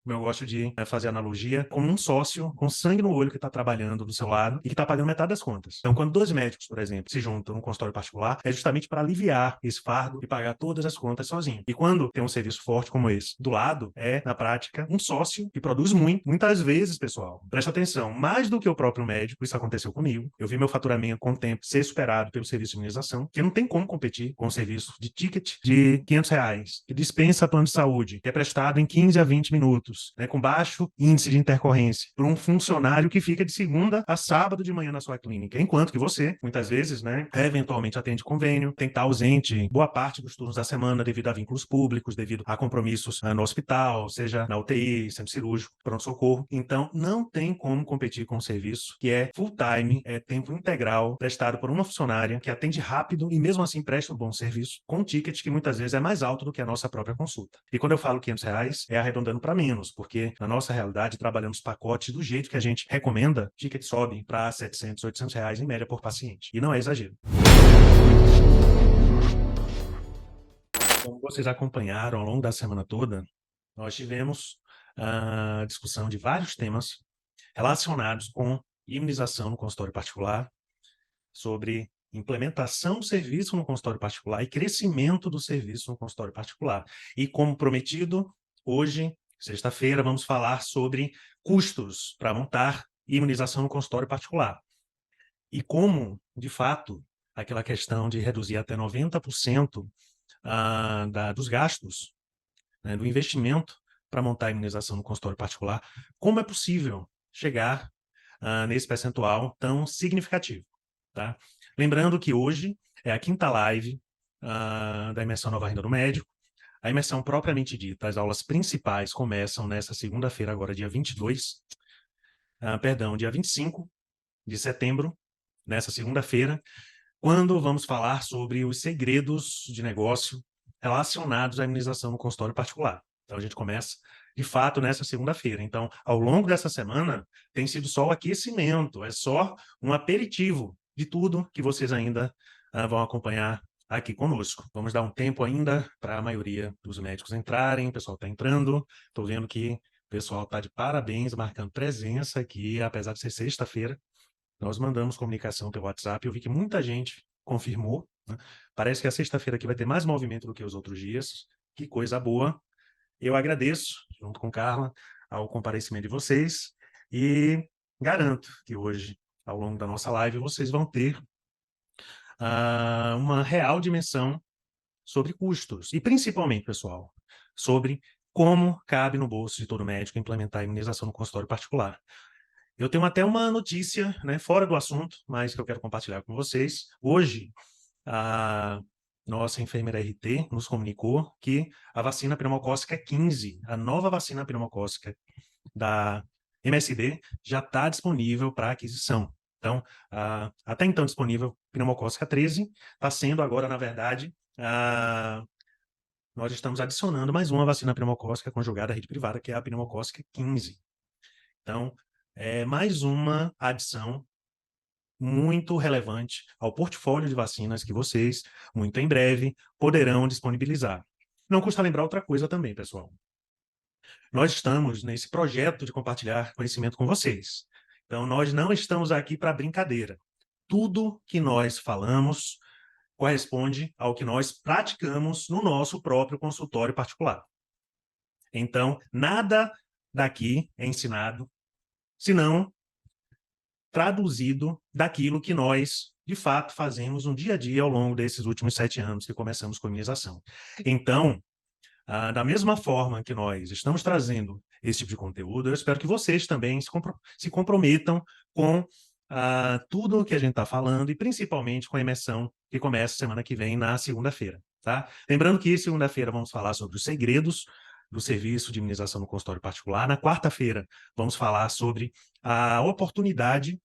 como eu gosto de fazer analogia, como um sócio com sangue no olho que está trabalhando do seu lado e que está pagando metade das contas. Então, quando dois médicos, por exemplo, se juntam num consultório particular, é justamente para aliviar esse fardo e pagar todas as contas sozinho. E quando tem um serviço forte como esse do lado, é, na prática, um sócio que produz muito. Muitas vezes, pessoal, presta atenção, mais do que o próprio médico, isso aconteceu comigo. Eu vi meu faturamento com o tempo ser superado pelo serviço de imunização, que não tem como competir com o serviço de ticket de R$ 500, que dispensa plano de saúde, que é prestado em 15 a 20 minutos, né, com baixo índice de intercorrência, por um funcionário que fica de segunda a sábado de manhã na sua clínica, enquanto que você, muitas vezes, né, eventualmente atende convênio, tem que estar ausente boa parte dos turnos da semana devido a vínculos públicos, devido a compromissos no hospital, seja na UTI, centro cirúrgico, pronto-socorro. Então, não tem como competir com um serviço que é full-time, é tempo integral, prestado por uma funcionária que atende rápido e mesmo assim presta um bom serviço, com um ticket que muitas vezes é mais alto do que a nossa própria consulta. E quando eu falo R$ 500, é arredondando para menos, porque na nossa realidade trabalhamos pacotes do jeito que a gente recomenda, ticket sobe para R$ 700, R$ 800 em média por paciente. E não é exagero. Como vocês acompanharam ao longo da semana toda, nós tivemos a discussão de vários temas relacionados com imunização no consultório particular, sobre implementação do serviço no consultório particular e crescimento do serviço no consultório particular. E como prometido, hoje, sexta-feira, vamos falar sobre custos para montar imunização no consultório particular. E como, de fato, aquela questão de reduzir até 90% dos gastos, né, do investimento para montar a imunização no consultório particular, como é possível chegar nesse percentual tão significativo, tá? Lembrando que hoje é a quinta live da imersão Nova Renda do Médico. A imersão propriamente dita, as aulas principais começam nessa segunda-feira, agora dia 22, dia 25 de setembro, nessa segunda-feira, quando vamos falar sobre os segredos de negócio relacionados à imunização no consultório particular. Então, a gente começa, de fato, nessa segunda-feira. Então, ao longo dessa semana, tem sido só o aquecimento, é só um aperitivo de tudo que vocês ainda vão acompanhar aqui conosco. Vamos dar um tempo ainda para a maioria dos médicos entrarem, o pessoal está entrando, estou vendo que o pessoal está de parabéns, marcando presença aqui, apesar de ser sexta-feira. Nós mandamos comunicação pelo WhatsApp, eu vi que muita gente confirmou, né? Parece que a sexta-feira aqui vai ter mais movimento do que os outros dias. Que coisa boa. Eu agradeço, junto com Carla, ao comparecimento de vocês e garanto que hoje, ao longo da nossa live, vocês vão ter uma real dimensão sobre custos e, principalmente, pessoal, sobre como cabe no bolso de todo médico implementar a imunização no consultório particular. Eu tenho até uma notícia, né, fora do assunto, mas que eu quero compartilhar com vocês. Hoje, a nossa enfermeira RT nos comunicou que a vacina pneumocócica 15, a nova vacina pneumocócica da MSD, já está disponível para aquisição. Então, até então disponível pneumocócica 13, está sendo agora, na verdade, nós estamos adicionando mais uma vacina pneumocócica conjugada à rede privada, que é a pneumocócica 15. Então, é mais uma adição muito relevante ao portfólio de vacinas que vocês, muito em breve, poderão disponibilizar. Não custa lembrar outra coisa também, pessoal. Nós estamos nesse projeto de compartilhar conhecimento com vocês. Então, nós não estamos aqui para brincadeira. Tudo que nós falamos corresponde ao que nós praticamos no nosso próprio consultório particular. Então, nada daqui é ensinado, senão traduzido daquilo que nós, de fato, fazemos no dia a dia ao longo desses últimos 7 anos que começamos com a imunização. Então, da mesma forma que nós estamos trazendo esse tipo de conteúdo, eu espero que vocês também se comprometam com tudo o que a gente está falando e principalmente com a imersão que começa semana que vem, na segunda-feira. Tá? Lembrando que segunda-feira vamos falar sobre os segredos do serviço de imunização no consultório particular. Na quarta-feira, vamos falar sobre a oportunidade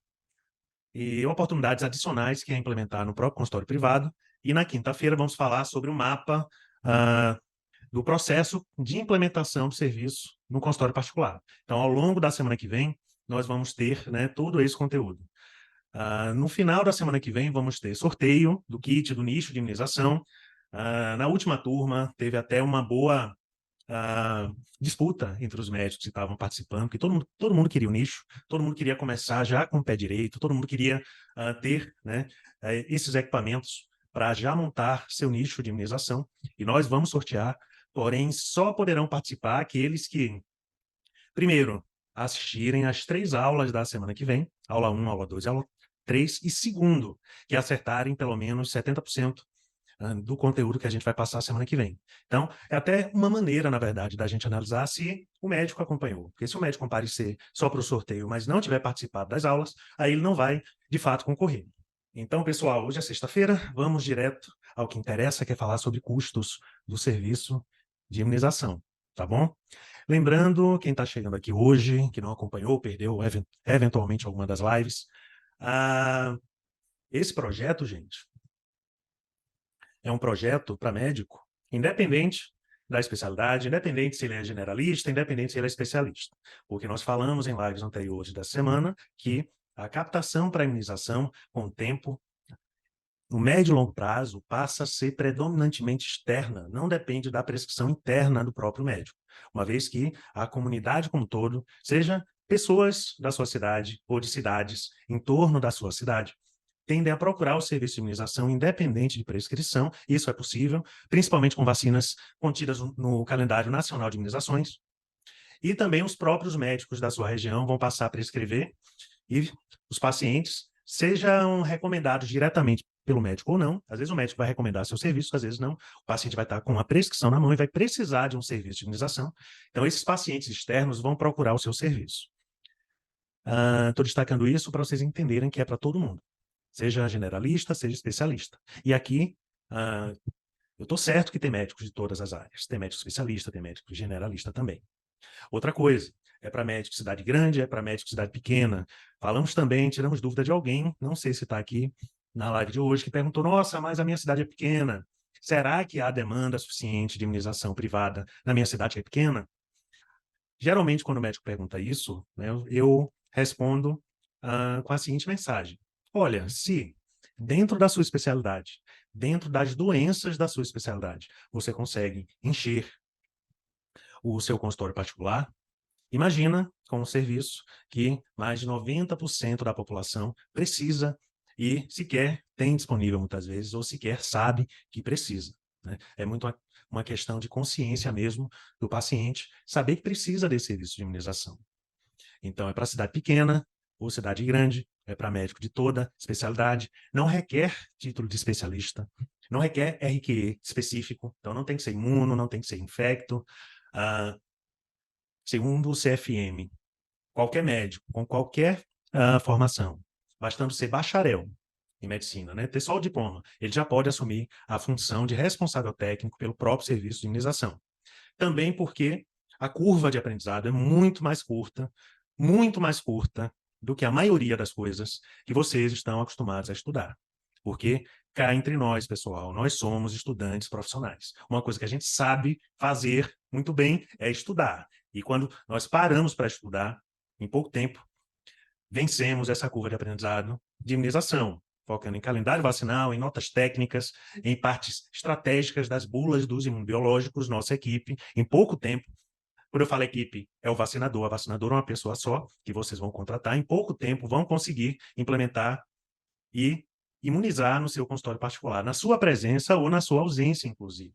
e oportunidades adicionais que é implementar no próprio consultório privado. E na quinta-feira, vamos falar sobre o mapa do processo de implementação do serviço no consultório particular. Então, ao longo da semana que vem, nós vamos ter, né, todo esse conteúdo. No final da semana que vem, vamos ter sorteio do kit do nicho de imunização. Na última turma, teve até uma boa disputa entre os médicos que estavam participando, porque todo mundo queria o nicho, todo mundo queria começar já com o pé direito, todo mundo queria ter, né, esses equipamentos para já montar seu nicho de imunização, e nós vamos sortear, porém só poderão participar aqueles que, primeiro, assistirem às 3 aulas da semana que vem, aula 1, aula 2, aula 3, e segundo, que acertarem pelo menos 70% do conteúdo que a gente vai passar semana que vem. Então, é até uma maneira, na verdade, da gente analisar se o médico acompanhou. Porque se o médico comparecer só para o sorteio, mas não tiver participado das aulas, aí ele não vai, de fato, concorrer. Então, pessoal, hoje é sexta-feira, vamos direto ao que interessa, que é falar sobre custos do serviço de imunização, tá bom? Lembrando, quem está chegando aqui hoje, que não acompanhou, perdeu eventualmente alguma das lives, esse projeto, gente, é um projeto para médico, independente da especialidade, independente se ele é generalista, independente se ele é especialista. Porque nós falamos em lives anteriores da semana que a captação para a imunização, com o tempo, no médio e longo prazo, passa a ser predominantemente externa, não depende da prescrição interna do próprio médico, uma vez que a comunidade como um todo, seja pessoas da sua cidade ou de cidades em torno da sua cidade, tendem a procurar o serviço de imunização independente de prescrição, isso é possível, principalmente com vacinas contidas no calendário nacional de imunizações, e também os próprios médicos da sua região vão passar a prescrever, e os pacientes sejam recomendados diretamente pelo médico ou não. Às vezes o médico vai recomendar seu serviço, às vezes não. O paciente vai estar com uma prescrição na mão e vai precisar de um serviço de imunização. Então, esses pacientes externos vão procurar o seu serviço. Estou destacando isso para vocês entenderem que é para todo mundo, seja generalista, seja especialista. E aqui, eu estou certo que tem médicos de todas as áreas. Tem médico especialista, tem médico generalista também. Outra coisa, é para médico de cidade grande, é para médico de cidade pequena. Falamos também, tiramos dúvida de alguém, não sei se está aqui na live de hoje, que perguntou, nossa, mas a minha cidade é pequena. Será que há demanda suficiente de imunização privada na minha cidade que é pequena? Geralmente, quando o médico pergunta isso, né, eu respondo com a seguinte mensagem. Olha, se dentro da sua especialidade, dentro das doenças da sua especialidade, você consegue encher o seu consultório particular, imagina com um serviço que mais de 90% da população precisa e sequer tem disponível muitas vezes, ou sequer sabe que precisa, né? É muito uma questão de consciência mesmo do paciente, saber que precisa desse serviço de imunização. Então, é para cidade pequena ou cidade grande, é para médico de toda especialidade, não requer título de especialista, não requer RQE específico, então não tem que ser imuno, não tem que ser infecto. Segundo o CFM, qualquer médico com qualquer formação, bastando ser bacharel em medicina, né, ter só o diploma, ele já pode assumir a função de responsável técnico pelo próprio serviço de imunização. Também porque a curva de aprendizado é muito mais curta do que a maioria das coisas que vocês estão acostumados a estudar. Porque cá entre nós, pessoal, nós somos estudantes profissionais. Uma coisa que a gente sabe fazer muito bem é estudar. E quando nós paramos para estudar, em pouco tempo, vencemos essa curva de aprendizado de imunização, focando em calendário vacinal, em notas técnicas, em partes estratégicas das bulas dos imunobiológicos, nossa equipe, em pouco tempo. Quando eu falo equipe, é o vacinador. A vacinadora é uma pessoa só que vocês vão contratar. Em pouco tempo, vão conseguir implementar e imunizar no seu consultório particular, na sua presença ou na sua ausência, inclusive.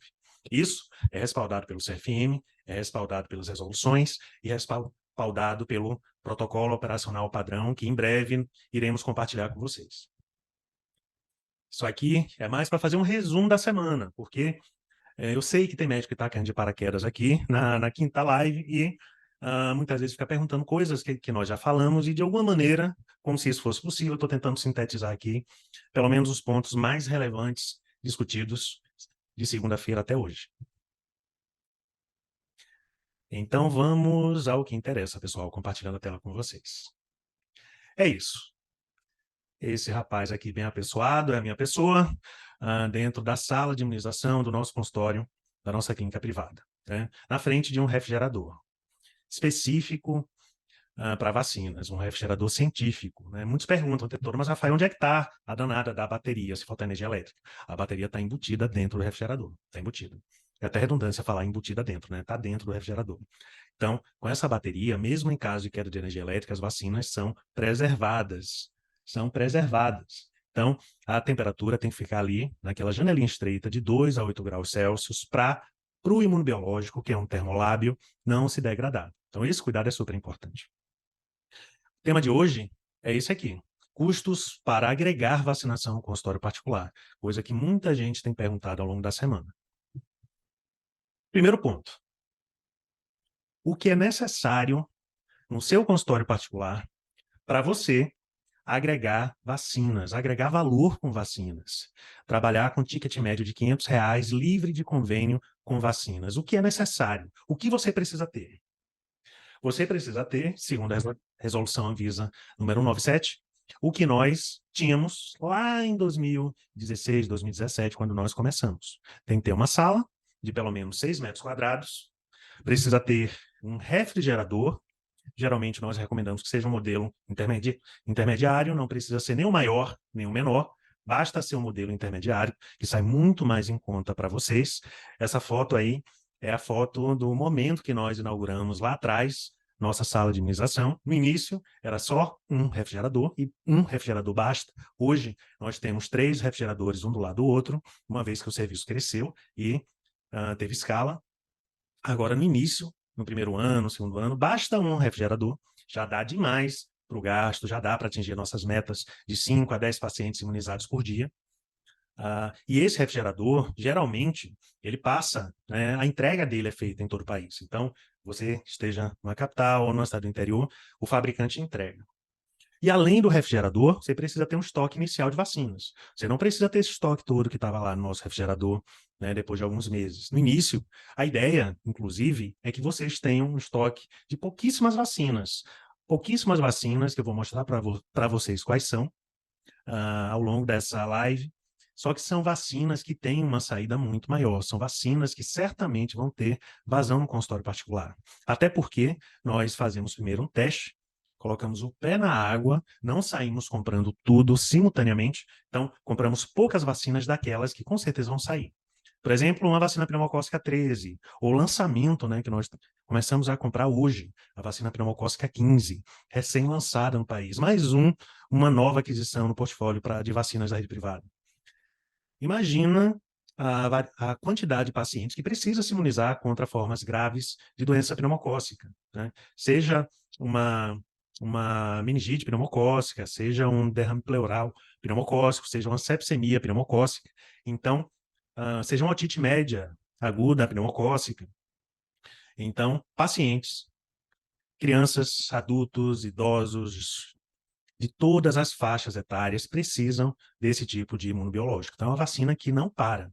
Isso é respaldado pelo CFM, é respaldado pelas resoluções e respaldado pelo protocolo operacional padrão, que em breve iremos compartilhar com vocês. Isso aqui é mais para fazer um resumo da semana, porque eu sei que tem médico que está caindo de paraquedas aqui na quinta live e muitas vezes fica perguntando coisas que nós já falamos e, de alguma maneira, como se isso fosse possível, estou tentando sintetizar aqui pelo menos os pontos mais relevantes discutidos de segunda-feira até hoje. Então, vamos ao que interessa, pessoal, compartilhando a tela com vocês. É isso. Esse rapaz aqui bem apessoado é a minha pessoa, dentro da sala de imunização do nosso consultório, da nossa clínica privada, né? Na frente de um refrigerador específico para vacinas, um refrigerador científico, né? Muitos perguntam, doutor, mas Rafael, onde é que está a danada da bateria, se falta energia elétrica? A bateria está embutida dentro do refrigerador, está embutida. é até redundância falar embutida dentro, né? Está dentro do refrigerador. Então, com essa bateria, mesmo em caso de queda de energia elétrica, as vacinas são preservadas. São preservadas. Então, a temperatura tem que ficar ali, naquela janelinha estreita, de 2 a 8 graus Celsius, para o imunobiológico, que é um termolábio, não se degradar. Então, esse cuidado é super importante. O tema de hoje é esse aqui: custos para agregar vacinação no consultório particular, coisa que muita gente tem perguntado ao longo da semana. Primeiro ponto: o que é necessário no seu consultório particular para você agregar vacinas, agregar valor com vacinas, trabalhar com ticket médio de R$ 500, livre de convênio com vacinas? O que é necessário? O que você precisa ter? Você precisa ter, segundo a resolução Anvisa número 97, o que nós tínhamos lá em 2016, 2017, quando nós começamos. Tem que ter uma sala de pelo menos 6 metros quadrados, precisa ter um refrigerador. Geralmente nós recomendamos que seja um modelo intermediário, não precisa ser nem o maior, nem o menor, basta ser um modelo intermediário, que sai muito mais em conta para vocês. Essa foto aí é a foto do momento que nós inauguramos lá atrás, nossa sala de imunização. No início, era só um refrigerador, e um refrigerador basta. Hoje, nós temos 3 refrigeradores, um do lado do outro, uma vez que o serviço cresceu e teve escala. Agora, no início, no primeiro ano, segundo ano, basta um refrigerador, já dá demais para o gasto, já dá para atingir nossas metas de 5 a 10 pacientes imunizados por dia. E esse refrigerador, geralmente, ele passa, né, a entrega dele é feita em todo o país. Então, você esteja numa capital ou numa cidade do interior, o fabricante entrega. E além do refrigerador, você precisa ter um estoque inicial de vacinas. Você não precisa ter esse estoque todo que estava lá no nosso refrigerador, né, depois de alguns meses. No início, a ideia, inclusive, é que vocês tenham um estoque de pouquíssimas vacinas. Pouquíssimas vacinas, que eu vou mostrar para vocês quais são ao longo dessa live. Só que são vacinas que têm uma saída muito maior. São vacinas que certamente vão ter vazão no consultório particular. Até porque nós fazemos primeiro um teste, colocamos o pé na água, não saímos comprando tudo simultaneamente, então compramos poucas vacinas daquelas que com certeza vão sair. Por exemplo, uma vacina pneumocócica 13, ou lançamento, né, que nós começamos a comprar hoje, a vacina pneumocócica 15, recém-lançada no país. Mais uma nova aquisição no portfólio de vacinas da rede privada. Imagina a quantidade de pacientes que precisa se imunizar contra formas graves de doença pneumocócica, né? Seja uma meningite pneumocócica, seja um derrame pleural pneumocócico, seja uma sepsemia pneumocócica. Então, seja uma otite média aguda pneumocócica. Então, pacientes, crianças, adultos, idosos, de todas as faixas etárias precisam desse tipo de imunobiológico. Então, é uma vacina que não para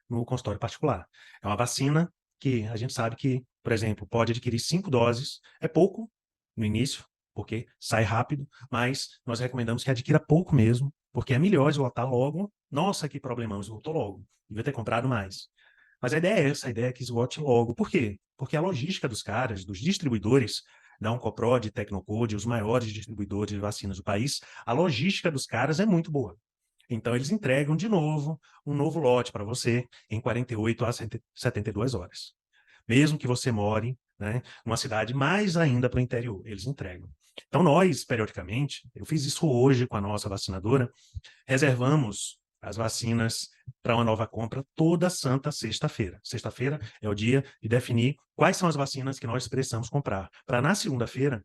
no consultório particular. É uma vacina que a gente sabe que, por exemplo, pode adquirir 5 doses, é pouco no início, porque sai rápido, mas nós recomendamos que adquira pouco mesmo, porque é melhor esgotar logo. Nossa, que problemão, esgotou logo. Devia ter comprado mais. Mas a ideia é essa, a ideia é que esgote logo. Por quê? Porque a logística dos caras, dos distribuidores, da Oncoprod, Tecnocode, os maiores distribuidores de vacinas do país, a logística dos caras é muito boa. Então, eles entregam de novo um novo lote para você em 48 a 72 horas. Mesmo que você more, né, numa cidade mais ainda para o interior, eles entregam. Então, nós, periodicamente, eu fiz isso hoje com a nossa vacinadora, reservamos as vacinas para uma nova compra toda santa sexta-feira. Sexta-feira é o dia de definir quais são as vacinas que nós precisamos comprar, para na segunda-feira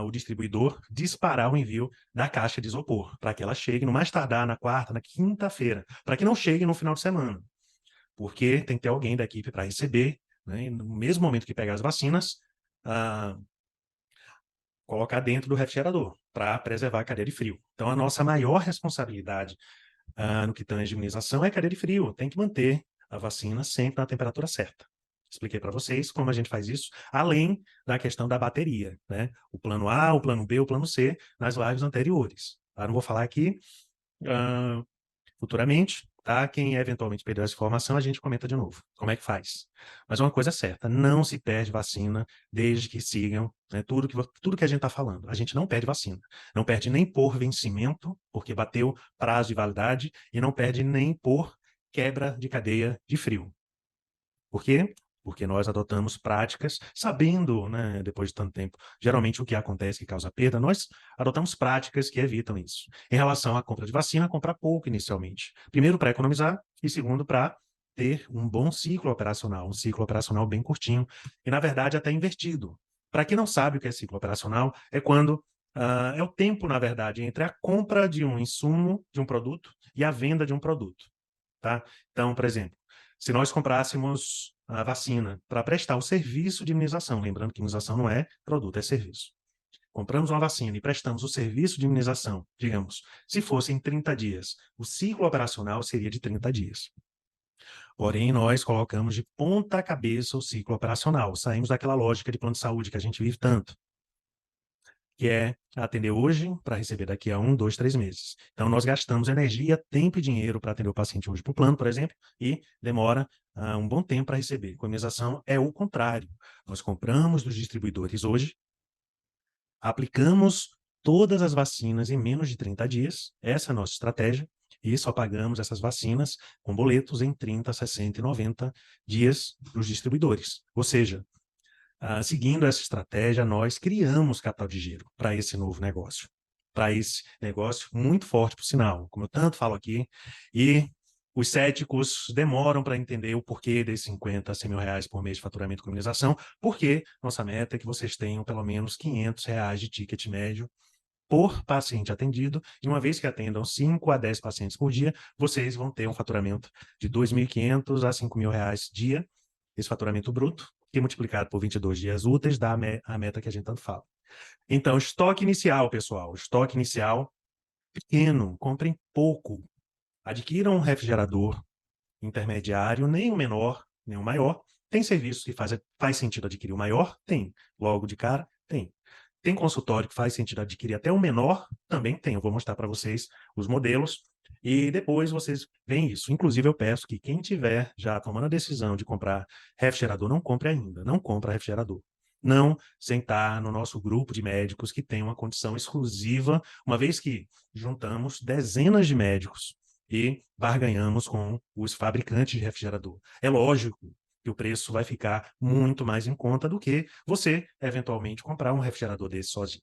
o distribuidor disparar o envio da caixa de isopor, para que ela chegue no mais tardar na quarta, na quinta-feira, para que não chegue no final de semana, porque tem que ter alguém da equipe para receber, né, e no mesmo momento que pegar as vacinas, colocar dentro do refrigerador, para preservar a cadeia de frio. Então, a nossa maior responsabilidade no que tange imunização é cadeia de frio. Tem que manter a vacina sempre na temperatura certa. Expliquei para vocês como a gente faz isso, além da questão da bateria, né? O plano A, o plano B, o plano C, nas lives anteriores. Tá? Não vou falar aqui futuramente, tá? Quem eventualmente perdeu essa informação, a gente comenta de novo. Como é que faz? Mas uma coisa é certa, não se perde vacina desde que sigam, né, tudo que a gente está falando. A gente não perde vacina. Não perde nem por vencimento, porque bateu prazo de validade, e não perde nem por quebra de cadeia de frio. Por quê? Porque nós adotamos práticas, sabendo, né, depois de tanto tempo, geralmente o que acontece que causa perda, nós adotamos práticas que evitam isso. Em relação à compra de vacina, comprar pouco inicialmente. Primeiro, para economizar, e segundo, para ter um bom ciclo operacional, um ciclo operacional bem curtinho, e na verdade até invertido. Para quem não sabe o que é ciclo operacional, é quando é o tempo, na verdade, entre a compra de um insumo, de um produto, e a venda de um produto. Tá? Então, por exemplo, se nós comprássemos a vacina para prestar o serviço de imunização, lembrando que imunização não é produto, é serviço. Compramos uma vacina e prestamos o serviço de imunização, digamos, se fosse em 30 dias, o ciclo operacional seria de 30 dias. Porém, nós colocamos de ponta cabeça o ciclo operacional, saímos daquela lógica de plano de saúde que a gente vive tanto, que é atender hoje para receber daqui a 1, 2, 3 meses. Então, nós gastamos energia, tempo e dinheiro para atender o paciente hoje por plano, por exemplo, e demora um bom tempo para receber. Com a imunização é o contrário. Nós compramos dos distribuidores hoje, aplicamos todas as vacinas em menos de 30 dias, essa é a nossa estratégia, e só pagamos essas vacinas com boletos em 30, 60 e 90 dias dos distribuidores. Ou seja, seguindo essa estratégia, nós criamos capital de giro para esse novo negócio. Para esse negócio muito forte, por sinal, como eu tanto falo aqui, e os céticos demoram para entender o porquê desses 50 a 100 mil reais por mês de faturamento com imunização, porque nossa meta é que vocês tenham pelo menos 500 reais de ticket médio por paciente atendido, e uma vez que atendam 5 a 10 pacientes por dia, vocês vão ter um faturamento de 2.500 a 5 mil reais dia, esse faturamento bruto, que multiplicado por 22 dias úteis dá a meta que a gente tanto fala. Então, estoque inicial, pessoal, estoque inicial pequeno, comprem pouco. Adquiram um refrigerador intermediário, nem o menor, nem o maior. Tem serviços que faz sentido adquirir o maior? Tem. Logo de cara? Tem. Tem consultório que faz sentido adquirir até o menor? Também tem. Eu vou mostrar para vocês os modelos e depois vocês veem isso. Inclusive, eu peço que quem tiver já tomando a decisão de comprar refrigerador, não compre ainda. Não compra refrigerador. Não sentar no nosso grupo de médicos que tem uma condição exclusiva, uma vez que juntamos dezenas de médicos e barganhamos com os fabricantes de refrigerador. É lógico que o preço vai ficar muito mais em conta do que você, eventualmente, comprar um refrigerador desse sozinho.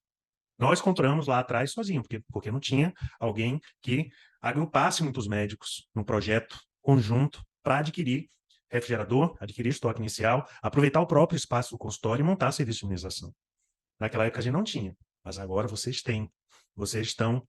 Nós compramos lá atrás sozinho, porque não tinha alguém que agrupasse muitos médicos num projeto conjunto para adquirir refrigerador, adquirir estoque inicial, aproveitar o próprio espaço do consultório e montar serviço de imunização. Naquela época a gente não tinha, mas agora vocês têm. Vocês estão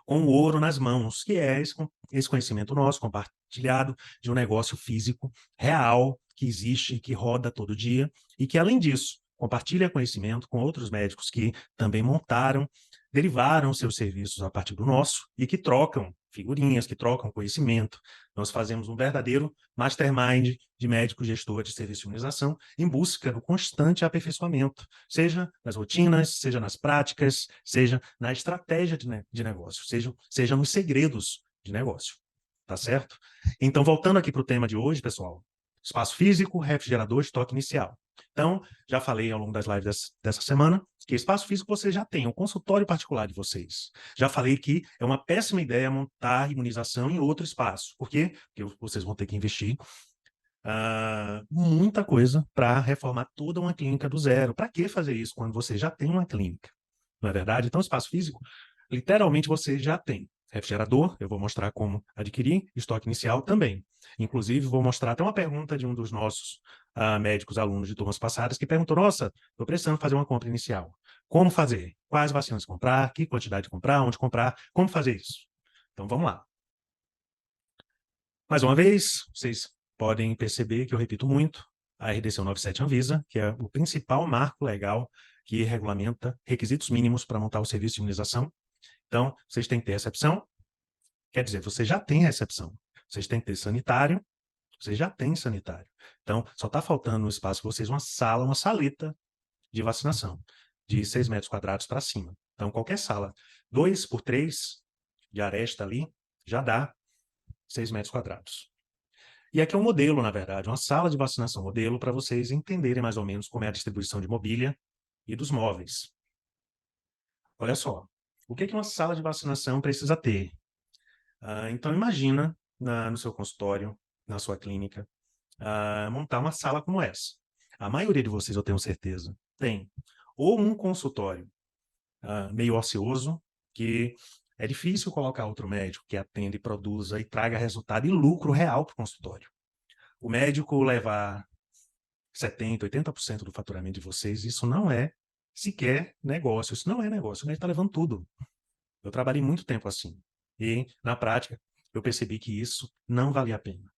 com o ouro nas mãos, que é esse conhecimento nosso, compartilhado, de um negócio físico real, que existe, que roda todo dia, e que, além disso, compartilha conhecimento com outros médicos que também montaram, derivaram seus serviços a partir do nosso e que trocam figurinhas, que trocam conhecimento. Nós fazemos um verdadeiro mastermind de médicos gestores de serviço de imunização em busca do constante aperfeiçoamento, seja nas rotinas, seja nas práticas, seja na estratégia de negócio, seja nos segredos de negócio. Tá certo? Então, voltando aqui para o tema de hoje, pessoal, espaço físico, refrigerador, estoque inicial. Então, já falei ao longo das lives dessa semana que espaço físico vocês já têm, um consultório particular de vocês. Já falei que é uma péssima ideia montar imunização em outro espaço. Por quê? Porque vocês vão ter que investir muita coisa para reformar toda uma clínica do zero. Para que fazer isso quando você já tem uma clínica? Não é verdade? Então, espaço físico, literalmente você já tem. Refrigerador, eu vou mostrar como adquirir, estoque inicial também. Inclusive, vou mostrar até uma pergunta de um dos nossos médicos alunos de turmas passadas que perguntou: nossa, estou precisando fazer uma compra inicial. Como fazer? Quais vacinas comprar? Que quantidade comprar? Onde comprar? Como fazer isso? Então, vamos lá. Mais uma vez, vocês podem perceber que eu repito muito, a RDC 197 Anvisa, que é o principal marco legal que regulamenta requisitos mínimos para montar o serviço de imunização. Então, vocês têm que ter recepção, quer dizer, você já tem recepção. Vocês têm que ter sanitário, vocês já têm sanitário. Então, só está faltando no espaço de vocês uma sala, uma saleta de vacinação, de 6 metros quadrados para cima. Então, qualquer sala, 2 por 3 de aresta ali, já dá 6 metros quadrados. E aqui é um modelo, na verdade, uma sala de vacinação modelo para vocês entenderem mais ou menos como é a distribuição de mobília e dos móveis. Olha só, o que uma sala de vacinação precisa ter? Então, imagina no seu consultório, na sua clínica, montar uma sala como essa. A maioria de vocês, eu tenho certeza, tem ou um consultório meio ocioso, que é difícil colocar outro médico que atenda e produza e traga resultado e lucro real para o consultório. O médico levar 70%, 80% do faturamento de vocês, isso não é sequer negócio, isso não é negócio, o médico está levando tudo. Eu trabalhei muito tempo assim. E, na prática, eu percebi que isso não valia a pena.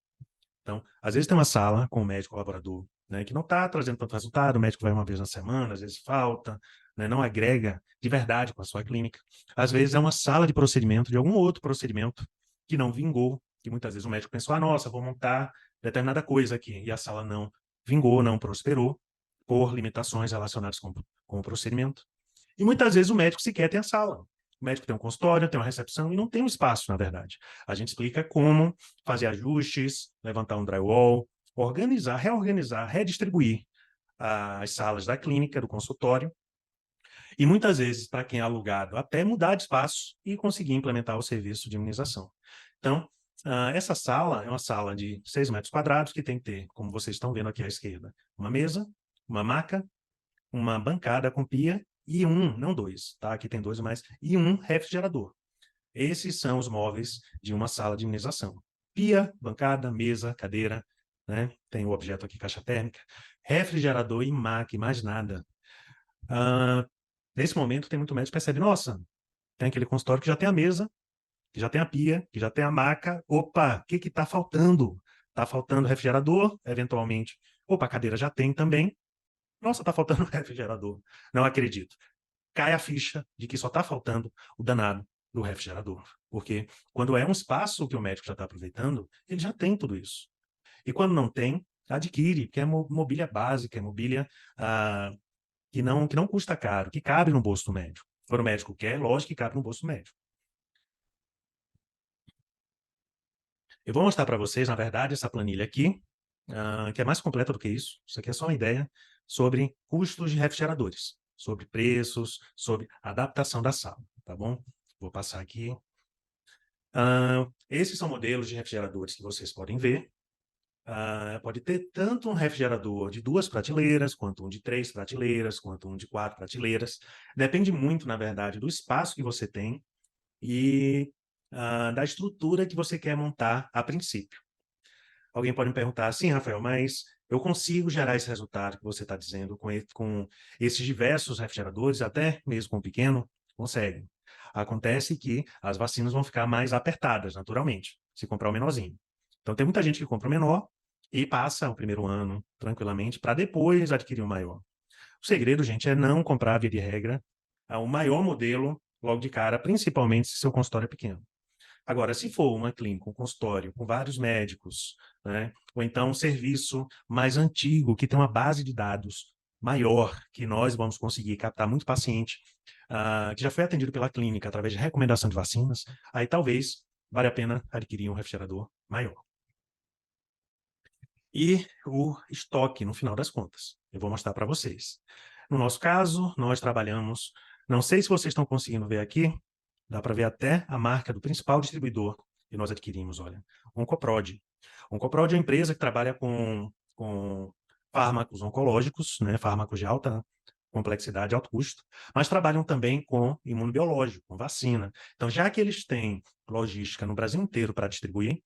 Então, às vezes tem uma sala com o médico colaborador, né, que não está trazendo tanto resultado, o médico vai uma vez na semana, às vezes falta, né, não agrega de verdade com a sua clínica. Às vezes é uma sala de procedimento, de algum outro procedimento que não vingou, que muitas vezes o médico pensou, nossa, vou montar determinada coisa aqui, e a sala não vingou, não prosperou, por limitações relacionadas com o procedimento. E muitas vezes o médico sequer tem a sala. O médico tem um consultório, tem uma recepção e não tem um espaço, na verdade. A gente explica como fazer ajustes, levantar um drywall, organizar, reorganizar, redistribuir as salas da clínica, do consultório, e muitas vezes, para quem é alugado, até mudar de espaço e conseguir implementar o serviço de imunização. Então, essa sala é uma sala de 6 metros quadrados que tem que ter, como vocês estão vendo aqui à esquerda, uma mesa, uma maca, uma bancada com pia e não dois, tá? Aqui tem dois mais, e um refrigerador. Esses são os móveis de uma sala de imunização. Pia, bancada, mesa, cadeira, né? Tem o objeto aqui, caixa térmica, refrigerador e maca, mais nada. Nesse momento, tem muito médico que percebe, nossa, tem aquele consultório que já tem a mesa, que já tem a pia, que já tem a maca. Opa, o que está faltando? Está faltando refrigerador, eventualmente. Opa, a cadeira já tem também. Nossa, está faltando refrigerador. Não acredito. Cai a ficha de que só está faltando o danado do refrigerador. Porque quando é um espaço que o médico já está aproveitando, ele já tem tudo isso. E quando não tem, adquire, que é mobília básica, é mobília que não custa caro, que cabe no bolso do médico. Quando o médico quer, lógico que cabe no bolso do médico. Eu vou mostrar para vocês, na verdade, essa planilha aqui, que é mais completa do que isso. Isso aqui é só uma ideia sobre custos de refrigeradores, sobre preços, sobre adaptação da sala, tá bom? Vou passar aqui. Esses são modelos de refrigeradores que vocês podem ver. Pode ter tanto um refrigerador de 2 prateleiras, quanto um de 3 prateleiras, quanto um de 4 prateleiras. Depende muito, na verdade, do espaço que você tem e da estrutura que você quer montar a princípio. Alguém pode me perguntar assim, Rafael, mas eu consigo gerar esse resultado que você está dizendo com esses diversos refrigeradores, até mesmo com o pequeno? Consegue. Acontece que as vacinas vão ficar mais apertadas, naturalmente, se comprar o menorzinho. Então, tem muita gente que compra o menor e passa o primeiro ano tranquilamente para depois adquirir o maior. O segredo, gente, é não comprar, via de regra, o maior modelo logo de cara, principalmente se seu consultório é pequeno. Agora, se for uma clínica, um consultório com vários médicos, né, ou então um serviço mais antigo, que tem uma base de dados maior, que nós vamos conseguir captar muito paciente, que já foi atendido pela clínica através de recomendação de vacinas, aí talvez valha a pena adquirir um refrigerador maior. E o estoque, no final das contas, eu vou mostrar para vocês. No nosso caso, nós trabalhamos, não sei se vocês estão conseguindo ver aqui, dá para ver até a marca do principal distribuidor que nós adquirimos, olha, Oncoprod. Oncoprod é uma empresa que trabalha com fármacos oncológicos, né, fármacos de alta complexidade, alto custo, mas trabalham também com imunobiológico, com vacina. Então, já que eles têm logística no Brasil inteiro para distribuir,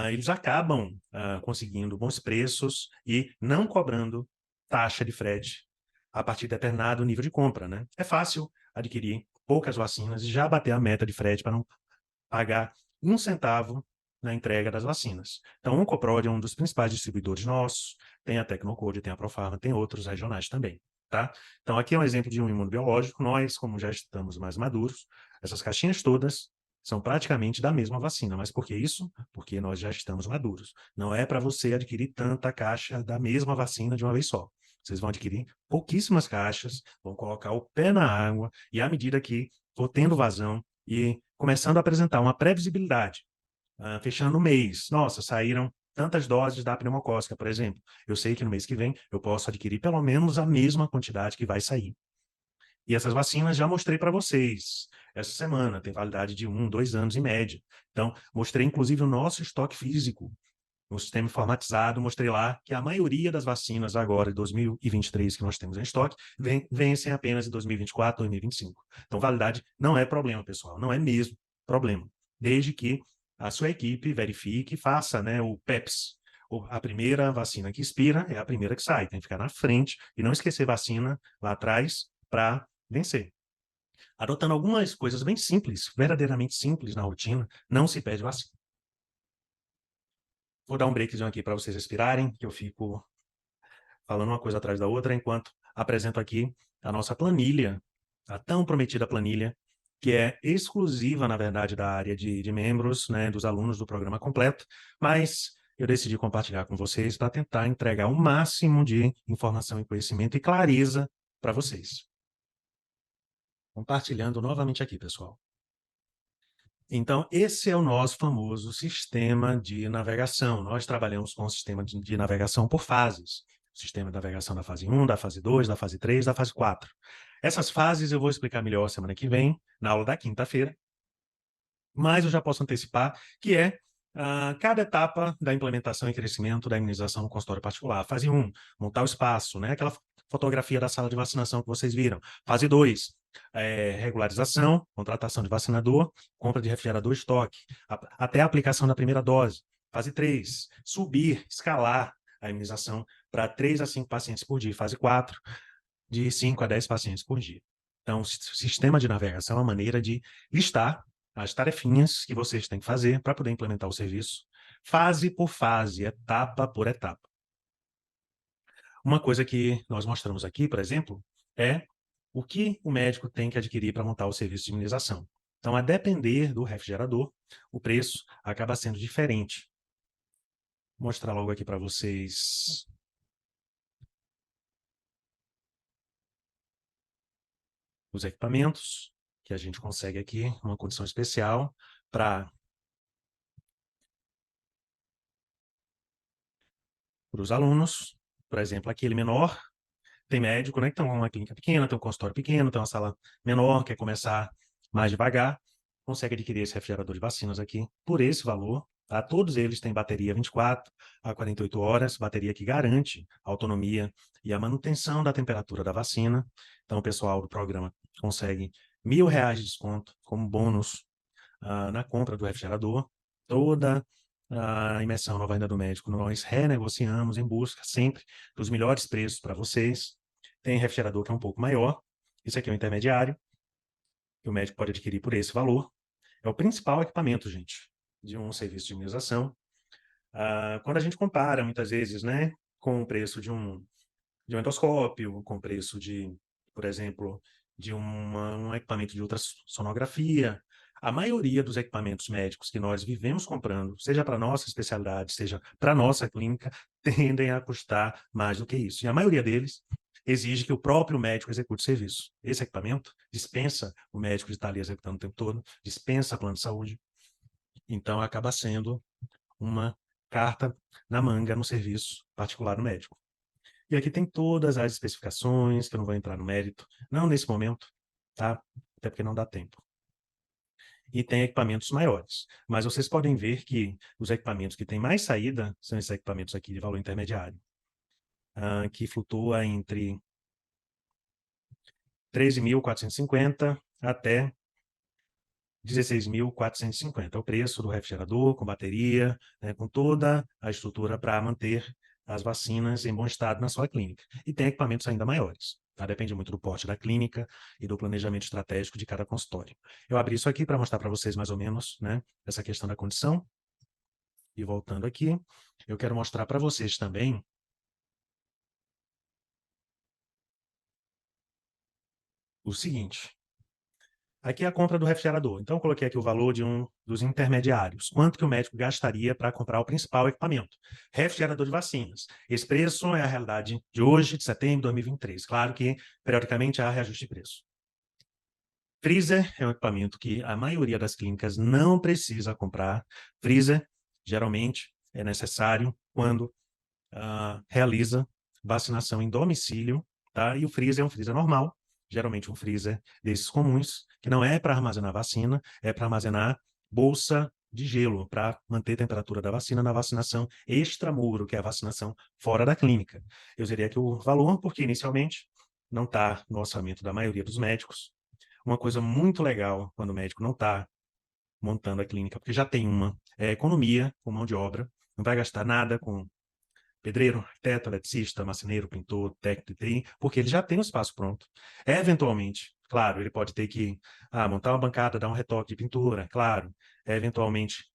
eles acabam conseguindo bons preços e não cobrando taxa de frete a partir de determinado nível de compra, né? É fácil adquirir poucas vacinas e já bater a meta de frete para não pagar um centavo na entrega das vacinas. Então, o Oncoprod é um dos principais distribuidores nossos, tem a Tecnocode, tem a Profarma, tem outros regionais também, tá? Então, aqui é um exemplo de um imunobiológico. Nós, como já estamos mais maduros, essas caixinhas todas são praticamente da mesma vacina. Mas por que isso? Porque nós já estamos maduros. Não é para você adquirir tanta caixa da mesma vacina de uma vez só. Vocês vão adquirir pouquíssimas caixas, vão colocar o pé na água e à medida que for tendo vazão e começando a apresentar uma previsibilidade, fechando o mês. Nossa, saíram tantas doses da pneumocócica, por exemplo. Eu sei que no mês que vem eu posso adquirir pelo menos a mesma quantidade que vai sair. E essas vacinas já mostrei para vocês essa semana, tem validade de 1, 2 anos em média. Então, mostrei inclusive o nosso estoque físico. um sistema informatizado, mostrei lá que a maioria das vacinas agora, de 2023, que nós temos em estoque, vencem apenas em 2024, 2025. Então, validade não é problema, pessoal, não é mesmo problema, desde que a sua equipe verifique e faça, né, o PEPS. A primeira vacina que expira é a primeira que sai, tem que ficar na frente e não esquecer vacina lá atrás para vencer. Adotando algumas coisas bem simples, verdadeiramente simples na rotina, não se perde vacina. Vou dar um breakzinho aqui para vocês respirarem, que eu fico falando uma coisa atrás da outra, enquanto apresento aqui a nossa planilha, a tão prometida planilha, que é exclusiva, na verdade, da área de membros, né, dos alunos do programa completo, mas eu decidi compartilhar com vocês para tentar entregar o máximo de informação e conhecimento e clareza para vocês. Compartilhando novamente aqui, pessoal. Então, esse é o nosso famoso sistema de navegação. Nós trabalhamos com o sistema de navegação por fases. O sistema de navegação da fase 1, da fase 2, da fase 3, da fase 4. Essas fases eu vou explicar melhor semana que vem, na aula da quinta-feira, mas eu já posso antecipar que é cada etapa da implementação e crescimento da imunização no consultório particular. Fase 1, montar o espaço, né? Aquela fotografia da sala de vacinação que vocês viram. Fase 2, regularização, contratação de vacinador, compra de refrigerador, estoque, até a aplicação da primeira dose. Fase 3, subir, escalar a imunização para 3 a 5 pacientes por dia. Fase 4, de 5 a 10 pacientes por dia. Então, o sistema de navegação é uma maneira de listar as tarefinhas que vocês têm que fazer para poder implementar o serviço, fase por fase, etapa por etapa. Uma coisa que nós mostramos aqui, por exemplo, é o que o médico tem que adquirir para montar o serviço de imunização. Então, a depender do refrigerador, o preço acaba sendo diferente. Vou mostrar logo aqui para vocês os equipamentos que a gente consegue aqui, uma condição especial para os alunos. Por exemplo, aquele menor tem médico, né, que tem uma clínica pequena, tem um consultório pequeno, tem uma sala menor, quer começar mais devagar, consegue adquirir esse refrigerador de vacinas aqui por esse valor. Tá? Todos eles têm bateria 24 a 48 horas, bateria que garante a autonomia e a manutenção da temperatura da vacina. Então, o pessoal do programa consegue R$ 1.000 de desconto como bônus na compra do refrigerador. Toda a imersão Nova Renda do Médico, nós renegociamos em busca sempre dos melhores preços para vocês. Tem refrigerador que é um pouco maior, isso aqui é o intermediário, que o médico pode adquirir por esse valor. É o principal equipamento, gente, de um serviço de imunização. Quando a gente compara, muitas vezes, né, com o preço de um endoscópio, com o preço de, por exemplo, de um equipamento de ultrassonografia, a maioria dos equipamentos médicos que nós vivemos comprando, seja para nossa especialidade, seja para nossa clínica, tendem a custar mais do que isso. E a maioria deles exige que o próprio médico execute o serviço. Esse equipamento dispensa o médico de estar ali executando o tempo todo, dispensa plano de saúde. Então, acaba sendo uma carta na manga no serviço particular do médico. E aqui tem todas as especificações, que eu não vou entrar no mérito, não nesse momento, tá? Até porque não dá tempo. E tem equipamentos maiores. Mas vocês podem ver que os equipamentos que têm mais saída são esses equipamentos aqui de valor intermediário, que flutua entre 13.450 até 16.450. É o preço do refrigerador, com bateria, né, com toda a estrutura para manter as vacinas em bom estado na sua clínica. E tem equipamentos ainda maiores. Tá? Depende muito do porte da clínica e do planejamento estratégico de cada consultório. Eu abri isso aqui para mostrar para vocês mais ou menos, né, essa questão da condição. E voltando aqui, eu quero mostrar para vocês também o seguinte. Aqui é a compra do refrigerador. Então, eu coloquei aqui o valor de um dos intermediários. Quanto que o médico gastaria para comprar o principal equipamento? Refrigerador de vacinas. Esse preço é a realidade de hoje, de setembro de 2023. Claro que, periodicamente, há reajuste de preço. Freezer é um equipamento que a maioria das clínicas não precisa comprar. Freezer, geralmente, é necessário quando realiza vacinação em domicílio, tá? E o freezer é um freezer normal, geralmente um freezer desses comuns, que não é para armazenar vacina, é para armazenar bolsa de gelo para manter a temperatura da vacina na vacinação extramuro, que é a vacinação fora da clínica. Eu usaria aqui o valor, porque inicialmente não está no orçamento da maioria dos médicos. Uma coisa muito legal quando o médico não está montando a clínica, porque já tem uma, é economia com mão de obra, não vai gastar nada com pedreiro, arquiteto, eletricista, marceneiro, pintor, técnico de TI, porque ele já tem o espaço pronto. Eventualmente, claro, ele pode ter que montar uma bancada, dar um retoque de pintura, claro. Eventualmente,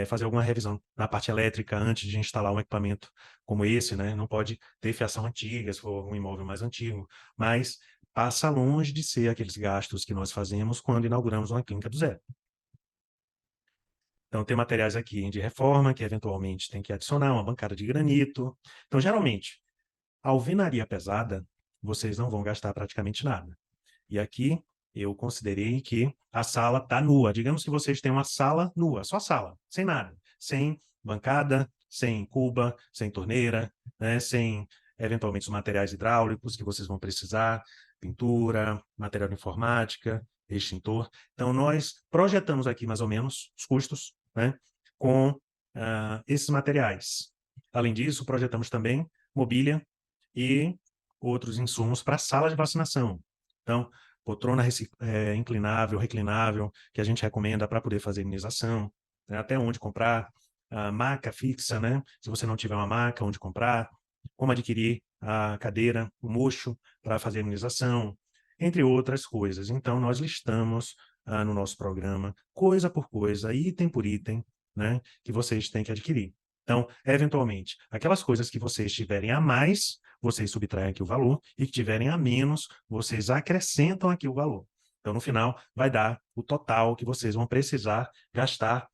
fazer alguma revisão na parte elétrica antes de instalar um equipamento como esse, né? Não pode ter fiação antiga, se for um imóvel mais antigo, mas passa longe de ser aqueles gastos que nós fazemos quando inauguramos uma clínica do zero. Então, tem materiais aqui de reforma, que eventualmente tem que adicionar uma bancada de granito. Então, geralmente, a alvenaria pesada, vocês não vão gastar praticamente nada. E aqui, eu considerei que a sala está nua. Digamos que vocês têm uma sala nua, só sala, sem nada. Sem bancada, sem cuba, sem torneira, né? Sem, eventualmente, os materiais hidráulicos que vocês vão precisar, pintura, material de informática, extintor. Então, nós projetamos aqui mais ou menos os custos, né, com esses materiais. Além disso, projetamos também mobília e outros insumos para a sala de vacinação. Então, poltrona inclinável, reclinável, que a gente recomenda para poder fazer imunização, né, até onde comprar, a maca fixa, né? Se você não tiver uma maca, onde comprar, como adquirir a cadeira, o mocho para fazer a imunização, entre outras coisas. Então, nós listamos no nosso programa, coisa por coisa, item por item, né, que vocês têm que adquirir. Então, eventualmente, aquelas coisas que vocês tiverem a mais, vocês subtraem aqui o valor, e que tiverem a menos, vocês acrescentam aqui o valor. Então, no final, vai dar o total que vocês vão precisar gastar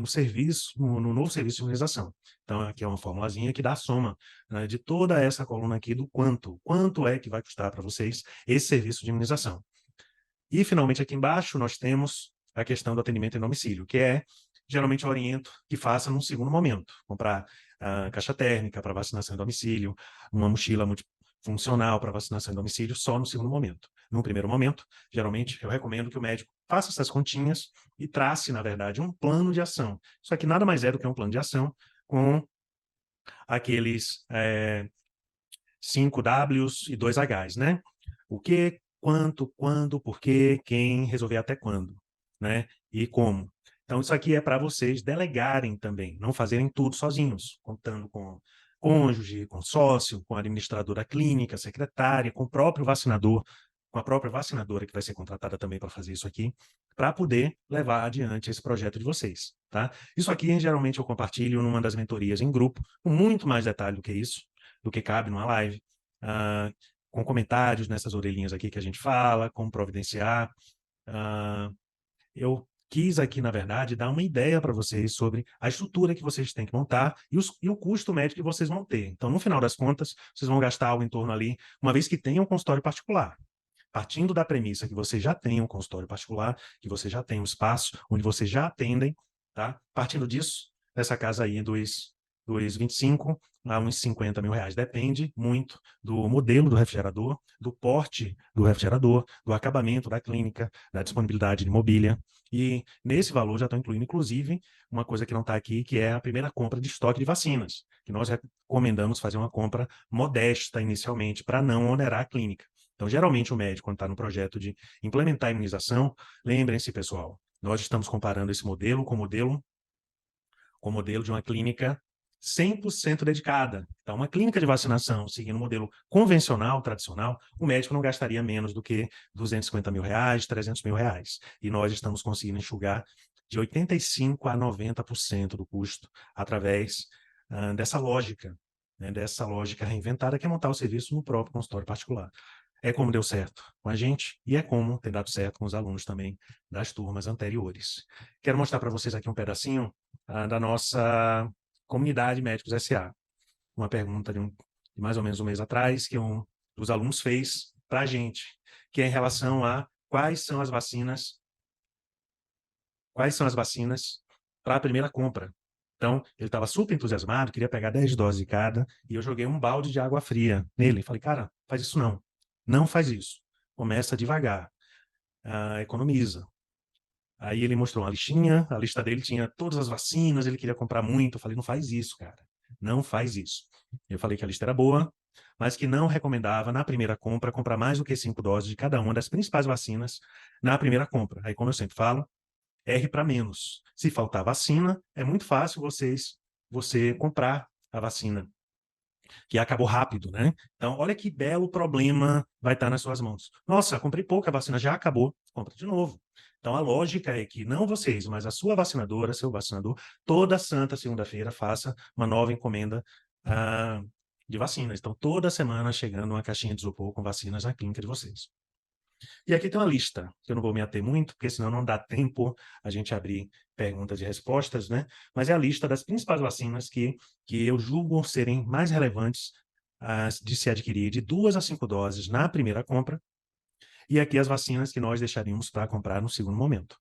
no serviço, no novo serviço de imunização. Então, aqui é uma formulazinha que dá a soma, né, de toda essa coluna aqui do quanto é que vai custar para vocês esse serviço de imunização. E, finalmente, aqui embaixo, nós temos a questão do atendimento em domicílio, que geralmente eu oriento que faça num segundo momento. Comprar caixa térmica para vacinação em domicílio, uma mochila multifuncional para vacinação em domicílio, só no segundo momento. No primeiro momento, geralmente, eu recomendo que o médico faça essas continhas e trace, na verdade, um plano de ação. Isso aqui nada mais é do que um plano de ação com aqueles 5 Ws e 2 Hs, né? O que, quanto, quando, por quê, quem, resolver até quando, né? E como. Então, isso aqui é para vocês delegarem também, não fazerem tudo sozinhos, contando com cônjuge, com sócio, com a administradora clínica, secretária, com o próprio vacinador, com a própria vacinadora que vai ser contratada também para fazer isso aqui, para poder levar adiante esse projeto de vocês, tá? Isso aqui, geralmente, eu compartilho numa das mentorias em grupo, com muito mais detalhe do que isso, do que cabe numa live, com comentários nessas orelhinhas aqui que a gente fala, como providenciar. Eu quis aqui, na verdade, dar uma ideia para vocês sobre a estrutura que vocês têm que montar e o custo médio que vocês vão ter. Então, no final das contas, vocês vão gastar algo em torno ali, uma vez que tenham um consultório particular. Partindo da premissa que vocês já têm um consultório particular, que vocês já têm um espaço onde vocês já atendem, tá? Partindo disso, essa casa aí dos 25 a uns 50 mil reais. Depende muito do modelo do refrigerador, do porte do refrigerador, do acabamento da clínica, da disponibilidade de mobília. E nesse valor já estão incluindo, inclusive, uma coisa que não está aqui, que é a primeira compra de estoque de vacinas, que nós recomendamos fazer uma compra modesta inicialmente, para não onerar a clínica. Então, geralmente, o médico, quando está no projeto de implementar a imunização, lembrem-se, pessoal, nós estamos comparando esse modelo com o modelo de uma clínica 100% dedicada. Então, uma clínica de vacinação, seguindo o modelo convencional, tradicional, o médico não gastaria menos do que 250 mil reais, 300 mil reais. E nós estamos conseguindo enxugar de 85% a 90% do custo através dessa lógica, né, dessa lógica reinventada, que é montar o serviço no próprio consultório particular. É como deu certo com a gente e é como tem dado certo com os alunos também das turmas anteriores. Quero mostrar para vocês aqui um pedacinho da nossa comunidade Médicos SA. Uma pergunta de mais ou menos um mês atrás que um dos alunos fez para a gente, que é em relação a quais são as vacinas para a primeira compra. Então, ele estava super entusiasmado, queria pegar 10 doses de cada, e eu joguei um balde de água fria nele. Falei, cara, faz isso não. Não faz isso. Começa devagar. Economiza. Aí ele mostrou uma listinha, a lista dele tinha todas as vacinas, ele queria comprar muito. Eu falei, não faz isso, cara. Não faz isso. Eu falei que a lista era boa, mas que não recomendava, na primeira compra, comprar mais do que 5 doses de cada uma das principais vacinas na primeira compra. Aí, como eu sempre falo, R para menos. Se faltar vacina, é muito fácil você comprar a vacina, que acabou rápido, né? Então, olha que belo problema vai estar nas suas mãos. Nossa, comprei pouca, a vacina já acabou, compra de novo. Então, a lógica é que não vocês, mas a sua vacinadora, seu vacinador, toda santa segunda-feira faça uma nova encomenda de vacinas. Então, toda semana chegando uma caixinha de isopor com vacinas na clínica de vocês. E aqui tem uma lista, que eu não vou me ater muito, porque senão não dá tempo a gente abrir perguntas e respostas, né? Mas é a lista das principais vacinas que eu julgo serem mais relevantes de se adquirir de 2 a 5 doses na primeira compra, e aqui as vacinas que nós deixaríamos para comprar no segundo momento.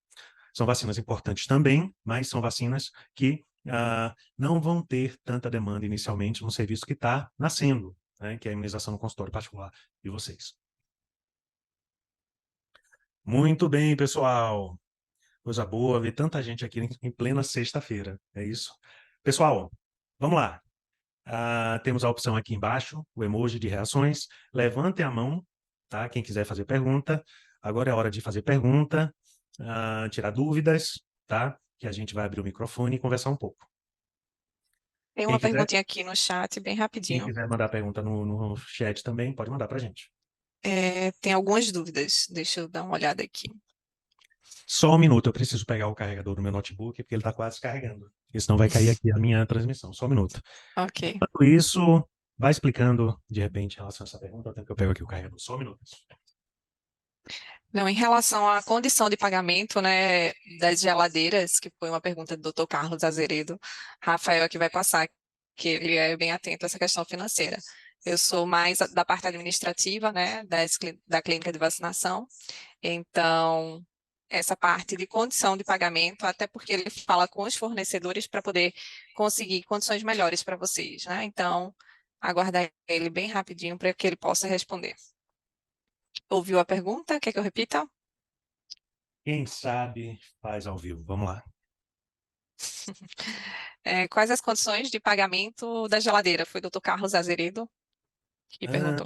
São vacinas importantes também, mas são vacinas que não vão ter tanta demanda inicialmente no serviço que está nascendo, né? Que é a imunização no consultório particular de vocês. Muito bem, pessoal. Coisa boa ver tanta gente aqui em plena sexta-feira. É isso. Pessoal, vamos lá. Temos a opção aqui embaixo, o emoji de reações. Levantem a mão, tá? Quem quiser fazer pergunta. Agora é hora de fazer pergunta, tirar dúvidas, tá? Que a gente vai abrir o microfone e conversar um pouco. Tem uma perguntinha aqui no chat, bem Quem rapidinho. quiser mandar pergunta no chat também, pode mandar para a gente. Tem algumas dúvidas, deixa eu dar uma olhada aqui. Só um minuto, eu preciso pegar o carregador do meu notebook, porque ele está quase carregando. Porque senão vai cair aqui a minha transmissão. Só um minuto. Ok. Enquanto isso, vai explicando, de repente, em relação a essa pergunta, até que eu pego aqui o carregador. Só um minuto. Não, em relação à condição de pagamento, né, das geladeiras, que foi uma pergunta do Dr. Carlos Azeredo, Rafael aqui vai passar, que ele é bem atento a essa questão financeira. Eu sou mais da parte administrativa, né, da clínica de vacinação, então essa parte de condição de pagamento, até porque ele fala com os fornecedores para poder conseguir condições melhores para vocês, né? Então, aguardar ele bem rapidinho para que ele possa responder. Ouviu a pergunta? Quer que eu repita? Quem sabe faz ao vivo. Vamos lá. Quais as condições de pagamento da geladeira? Foi o Dr. Carlos Azeredo que perguntou.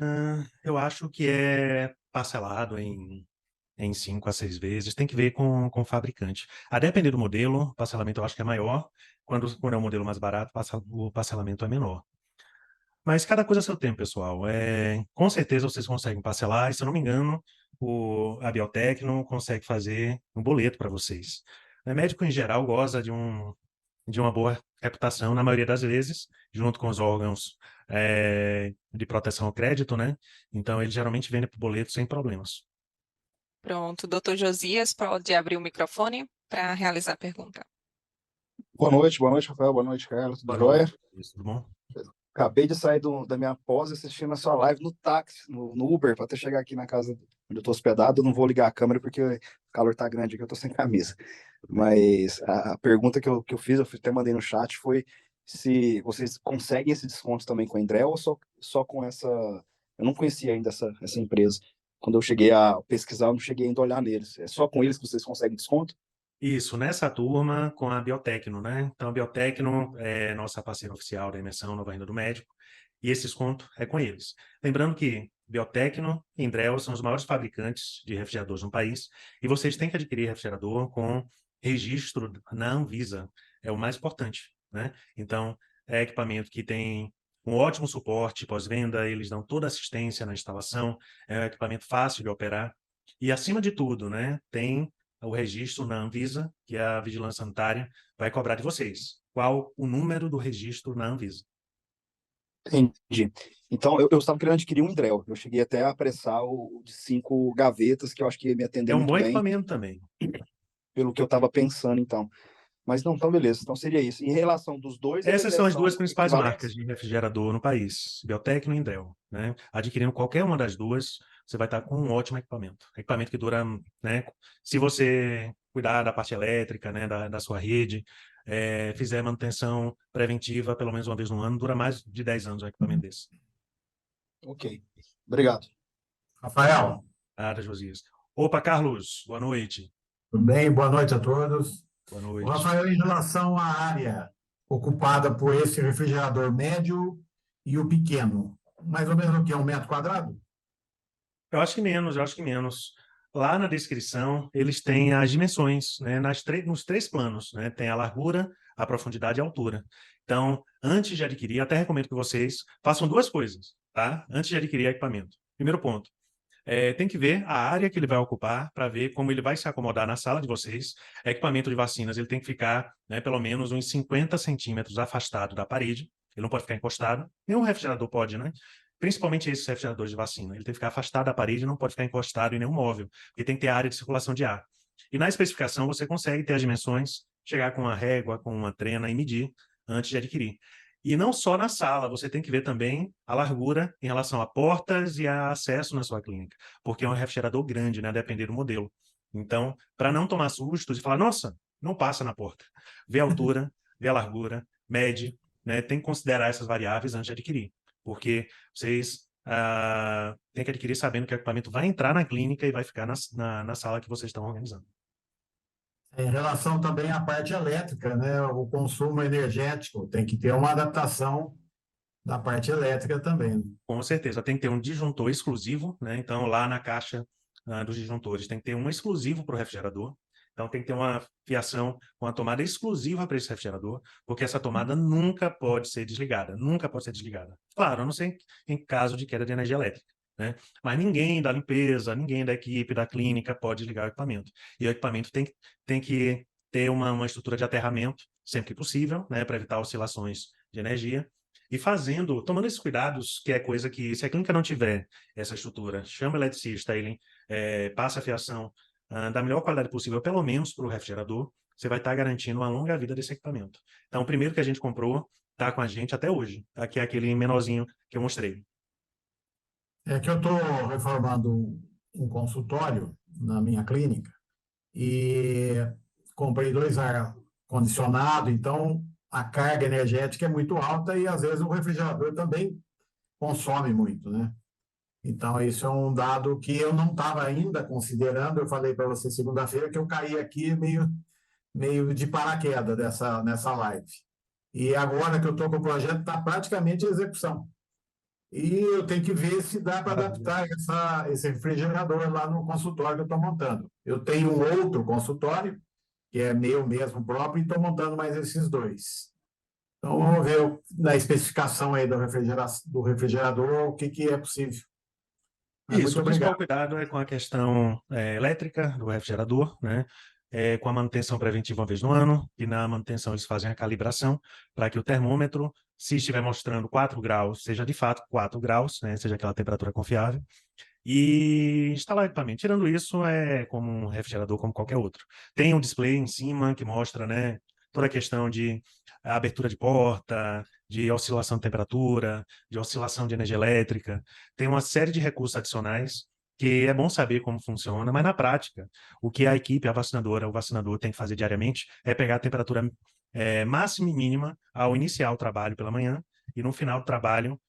Eu acho que é parcelado em 5 a 6 vezes. Tem que ver com o fabricante. A depender do modelo, o parcelamento eu acho que é maior. Quando é um modelo mais barato, o parcelamento é menor. Mas cada coisa a seu tempo, pessoal. Com certeza vocês conseguem parcelar, e se eu não me engano, a Biotecno consegue fazer um boleto para vocês. O médico, em geral, goza de uma boa reputação, na maioria das vezes, junto com os órgãos de proteção ao crédito, né? Então, ele geralmente vende por boleto sem problemas. Pronto, Dr. Josias pode abrir o microfone para realizar a pergunta. Boa noite, Rafael. Boa noite, Carlos. Tudo Boa jóia? noite. Tudo bom? Acabei de sair da minha pós assistindo a sua live no táxi, no Uber, para até chegar aqui na casa onde eu estou hospedado. Eu não vou ligar a câmera porque o calor tá grande aqui, eu estou sem camisa. Mas a pergunta que eu fiz, até mandei no chat, foi se vocês conseguem esse desconto também com a Endrel ou só com essa. Eu não conhecia ainda essa empresa. Quando eu cheguei a pesquisar, eu não cheguei ainda a olhar neles. É só com eles que vocês conseguem desconto? Isso, nessa turma com a Biotecno, né? Então, a Biotecno é nossa parceira oficial da imersão Nova Renda do Médico, e esse desconto é com eles. Lembrando que Biotecno e Indrel são os maiores fabricantes de refrigeradores no país, e vocês têm que adquirir refrigerador com registro na Anvisa, é o mais importante, né? Então, é equipamento que tem um ótimo suporte pós-venda, eles dão toda a assistência na instalação, é um equipamento fácil de operar, e acima de tudo, né, tem o registro na Anvisa, que é a Vigilância Sanitária, vai cobrar de vocês. Qual o número do registro na Anvisa? Entendi. Então, eu estava querendo adquirir um Indrel. Eu cheguei até a apressar o de 5 gavetas, que eu acho que ia me atender É um muito bom bem, equipamento também. pelo que eu estava pensando, então. Mas não, então beleza. Então seria isso. Em relação dos dois, Essas são as duas são principais marcas equivalentes? de refrigerador no país, Biotecno e Indel, né? Adquirindo qualquer uma das duas, você vai estar com um ótimo equipamento. Equipamento que dura, né? Se você cuidar da parte elétrica, né, da sua rede, fizer manutenção preventiva pelo menos uma vez no ano, dura mais de 10 anos um equipamento desse. Ok. Obrigado. Rafael, Josias. Opa, Carlos, boa noite. Tudo bem? Boa noite a todos. Boa O noite. Rafael, em relação à área ocupada por esse refrigerador médio e o pequeno, mais ou menos o que? 1 metro quadrado? Eu acho que menos, eu acho que menos. Lá na descrição, eles têm as dimensões, né, nos 3 planos, né? Tem a largura, a profundidade e a altura. Então, antes de adquirir, até recomendo que vocês façam 2 coisas, tá? Antes de adquirir equipamento. Primeiro ponto, tem que ver a área que ele vai ocupar para ver como ele vai se acomodar na sala de vocês. Equipamento de vacinas, ele tem que ficar, né, pelo menos uns 50 centímetros afastado da parede. Ele não pode ficar encostado. Nenhum refrigerador pode, né? Principalmente esses refrigeradores de vacina. Ele tem que ficar afastado da parede, não pode ficar encostado em nenhum móvel, porque tem que ter área de circulação de ar. E na especificação você consegue ter as dimensões, chegar com uma régua, com uma trena e medir antes de adquirir. E não só na sala, você tem que ver também a largura em relação a portas e a acesso na sua clínica, porque é um refrigerador grande, né, a depender do modelo. Então, para não tomar sustos e falar, nossa, não passa na porta. Vê a altura, vê a largura, mede, né, tem que considerar essas variáveis antes de adquirir, porque vocês têm que adquirir sabendo que o equipamento vai entrar na clínica e vai ficar na sala que vocês estão organizando. Em relação também à parte elétrica, né? O consumo energético tem que ter uma adaptação da parte elétrica também. Com certeza, tem que ter um disjuntor exclusivo, né? Então, lá na caixa dos disjuntores, tem que ter um exclusivo para o refrigerador. Então, tem que ter uma fiação com a tomada exclusiva para esse refrigerador, porque essa tomada nunca pode ser desligada, nunca pode ser desligada. Claro, a não ser em caso de queda de energia elétrica, né? Mas ninguém da limpeza, ninguém da equipe, da clínica pode desligar o equipamento. E o equipamento tem que ter uma estrutura de aterramento, sempre que possível, né? Para evitar oscilações de energia. E tomando esses cuidados, que é coisa que, se a clínica não tiver essa estrutura, chama o eletricista, ele passa a fiação da melhor qualidade possível, pelo menos para o refrigerador, você vai estar garantindo uma longa vida desse equipamento. Então, o primeiro que a gente comprou está com a gente até hoje, tá? Que é aquele menorzinho que eu mostrei. É que eu estou reformando um consultório na minha clínica e comprei 2 ar-condicionado, então a carga energética é muito alta e às vezes o refrigerador também consome muito, né? Então, isso é um dado que eu não estava ainda considerando. Eu falei para você segunda-feira que eu caí aqui meio de paraquedas nessa live. E agora que eu estou com o projeto, está praticamente em execução. E eu tenho que ver se dá para adaptar esse refrigerador lá no consultório que eu estou montando. Eu tenho um outro consultório, que é meu mesmo próprio, e estou montando mais esses 2. Então, vamos ver na especificação aí do refrigerador o que é possível. Isso, Muito o principal obrigado. cuidado é com a questão elétrica do refrigerador, né? Com a manutenção preventiva uma vez no ano, e na manutenção eles fazem a calibração para que o termômetro, se estiver mostrando 4 graus, seja de fato 4 graus, né? Seja aquela temperatura confiável, e instalar o equipamento. Tirando isso, é como um refrigerador como qualquer outro. Tem um display em cima que mostra, né, toda a questão de abertura de porta, de oscilação de temperatura, de oscilação de energia elétrica. Tem uma série de recursos adicionais que é bom saber como funciona, mas na prática, o que a equipe, a vacinadora, o vacinador tem que fazer diariamente é pegar a temperatura máxima e mínima ao iniciar o trabalho pela manhã e no final do trabalho,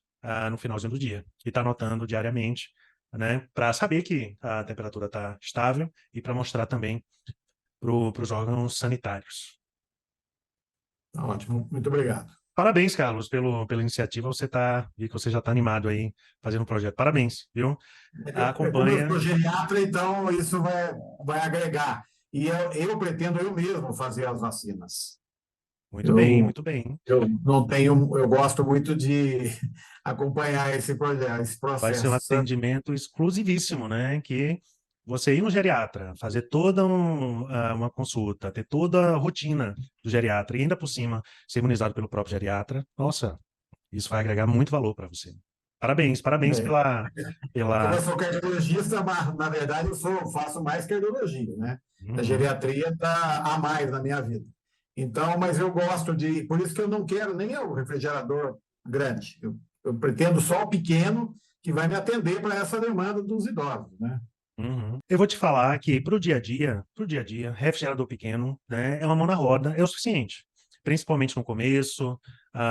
no finalzinho do dia. E está anotando diariamente, né, para saber que a temperatura está estável e para mostrar também para os órgãos sanitários. Tá ótimo, muito obrigado. Parabéns, Carlos, pela iniciativa. Vi que você já está animado aí fazendo um projeto. Parabéns, viu? Como eu Acompanha. sou geriatra, então isso vai agregar. E eu pretendo eu mesmo fazer as vacinas. Muito bem, muito bem. Eu não tenho, eu gosto muito de acompanhar esse projeto, esse Vai ser um processo. atendimento exclusivíssimo, né? Que você ir no geriatra, fazer toda uma consulta, ter toda a rotina do geriatra e ainda por cima ser imunizado pelo próprio geriatra, nossa, isso vai agregar muito valor para você. Parabéns, parabéns É. pela... Eu sou cardiologista, mas na verdade faço mais cardiologia, né? A Uhum. geriatria está a mais na minha vida. Então, mas eu gosto por isso que eu não quero nem o refrigerador grande. Eu pretendo só o pequeno que vai me atender para essa demanda dos idosos, né? Uhum. Eu vou te falar que para o dia a dia, refrigerador pequeno, né, é uma mão na roda, é o suficiente. Principalmente no começo,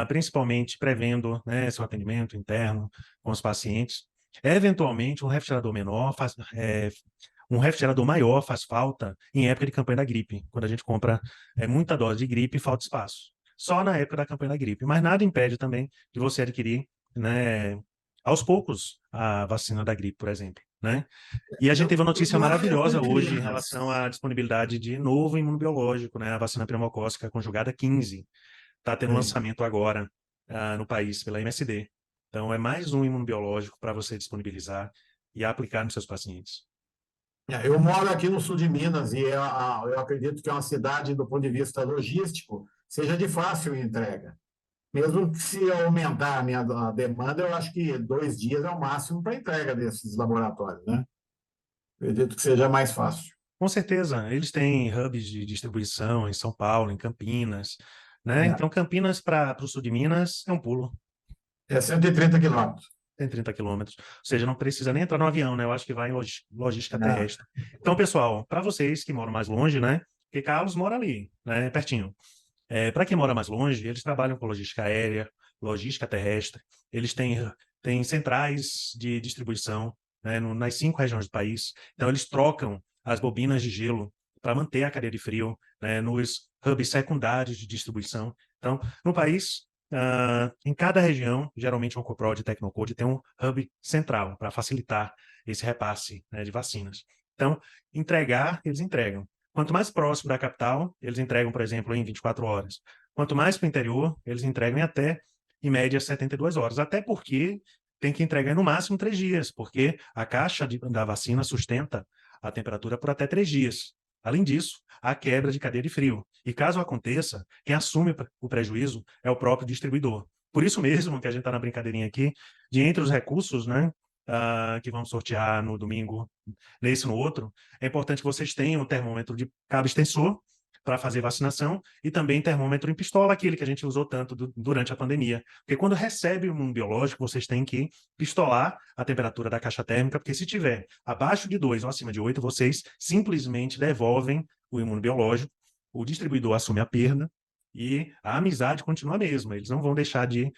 principalmente prevendo, né, seu atendimento interno com os pacientes. Eventualmente, um refrigerador menor Um refrigerador maior faz falta em época de campanha da gripe, quando a gente compra muita dose de gripe e falta espaço. Só na época da campanha da gripe. Mas nada impede também de você adquirir, né, aos poucos a vacina da gripe, por exemplo, né? E a gente teve uma notícia maravilhosa hoje em relação à disponibilidade de novo imunobiológico, né? A vacina pneumocócica conjugada 15. Está tendo lançamento agora no país pela MSD. Então, é mais um imunobiológico para você disponibilizar e aplicar nos seus pacientes. Eu moro aqui no sul de Minas e eu acredito que é uma cidade, do ponto de vista logístico, seja de fácil entrega. Mesmo que se aumentar a demanda, eu acho que 2 dias é o máximo para entrega desses laboratórios, né? Acredito que seja mais fácil. Com certeza, eles têm hubs de distribuição em São Paulo, em Campinas, né? Então, Campinas para o sul de Minas é um pulo. É 130 quilômetros. Tem 30 quilômetros. Ou seja, não precisa nem entrar no avião, né? Eu acho que vai em logística terrestre. Então, pessoal, para vocês que moram mais longe, né? Porque Carlos mora ali, né? Pertinho. Para quem mora mais longe, eles trabalham com logística aérea, logística terrestre. Eles têm centrais de distribuição, né, nas 5 regiões do país. Então, eles trocam as bobinas de gelo para manter a cadeia de frio, né, nos hubs secundários de distribuição. Então, no país, em cada região, geralmente um Oncoprod e Tecnocode tem um hub central para facilitar esse repasse, né, de vacinas. Então, eles entregam. Quanto mais próximo da capital, eles entregam, por exemplo, em 24 horas. Quanto mais para o interior, eles entregam em média, 72 horas. Até porque tem que entregar no máximo 3 dias, porque a caixa da vacina sustenta a temperatura por até 3 dias. Além disso, há quebra de cadeia de frio. E caso aconteça, quem assume o prejuízo é o próprio distribuidor. Por isso mesmo que a gente está na brincadeirinha aqui, de entre os recursos, né, que vamos sortear no domingo, nesse e no outro, é importante que vocês tenham um termômetro de cabo extensor para fazer vacinação e também termômetro em pistola, aquele que a gente usou tanto durante a pandemia. Porque quando recebe um biológico, vocês têm que pistolar a temperatura da caixa térmica, porque se tiver abaixo de 2 ou acima de 8, vocês simplesmente devolvem o imunobiológico, o distribuidor assume a perda e a amizade continua a mesma. Eles não vão deixar de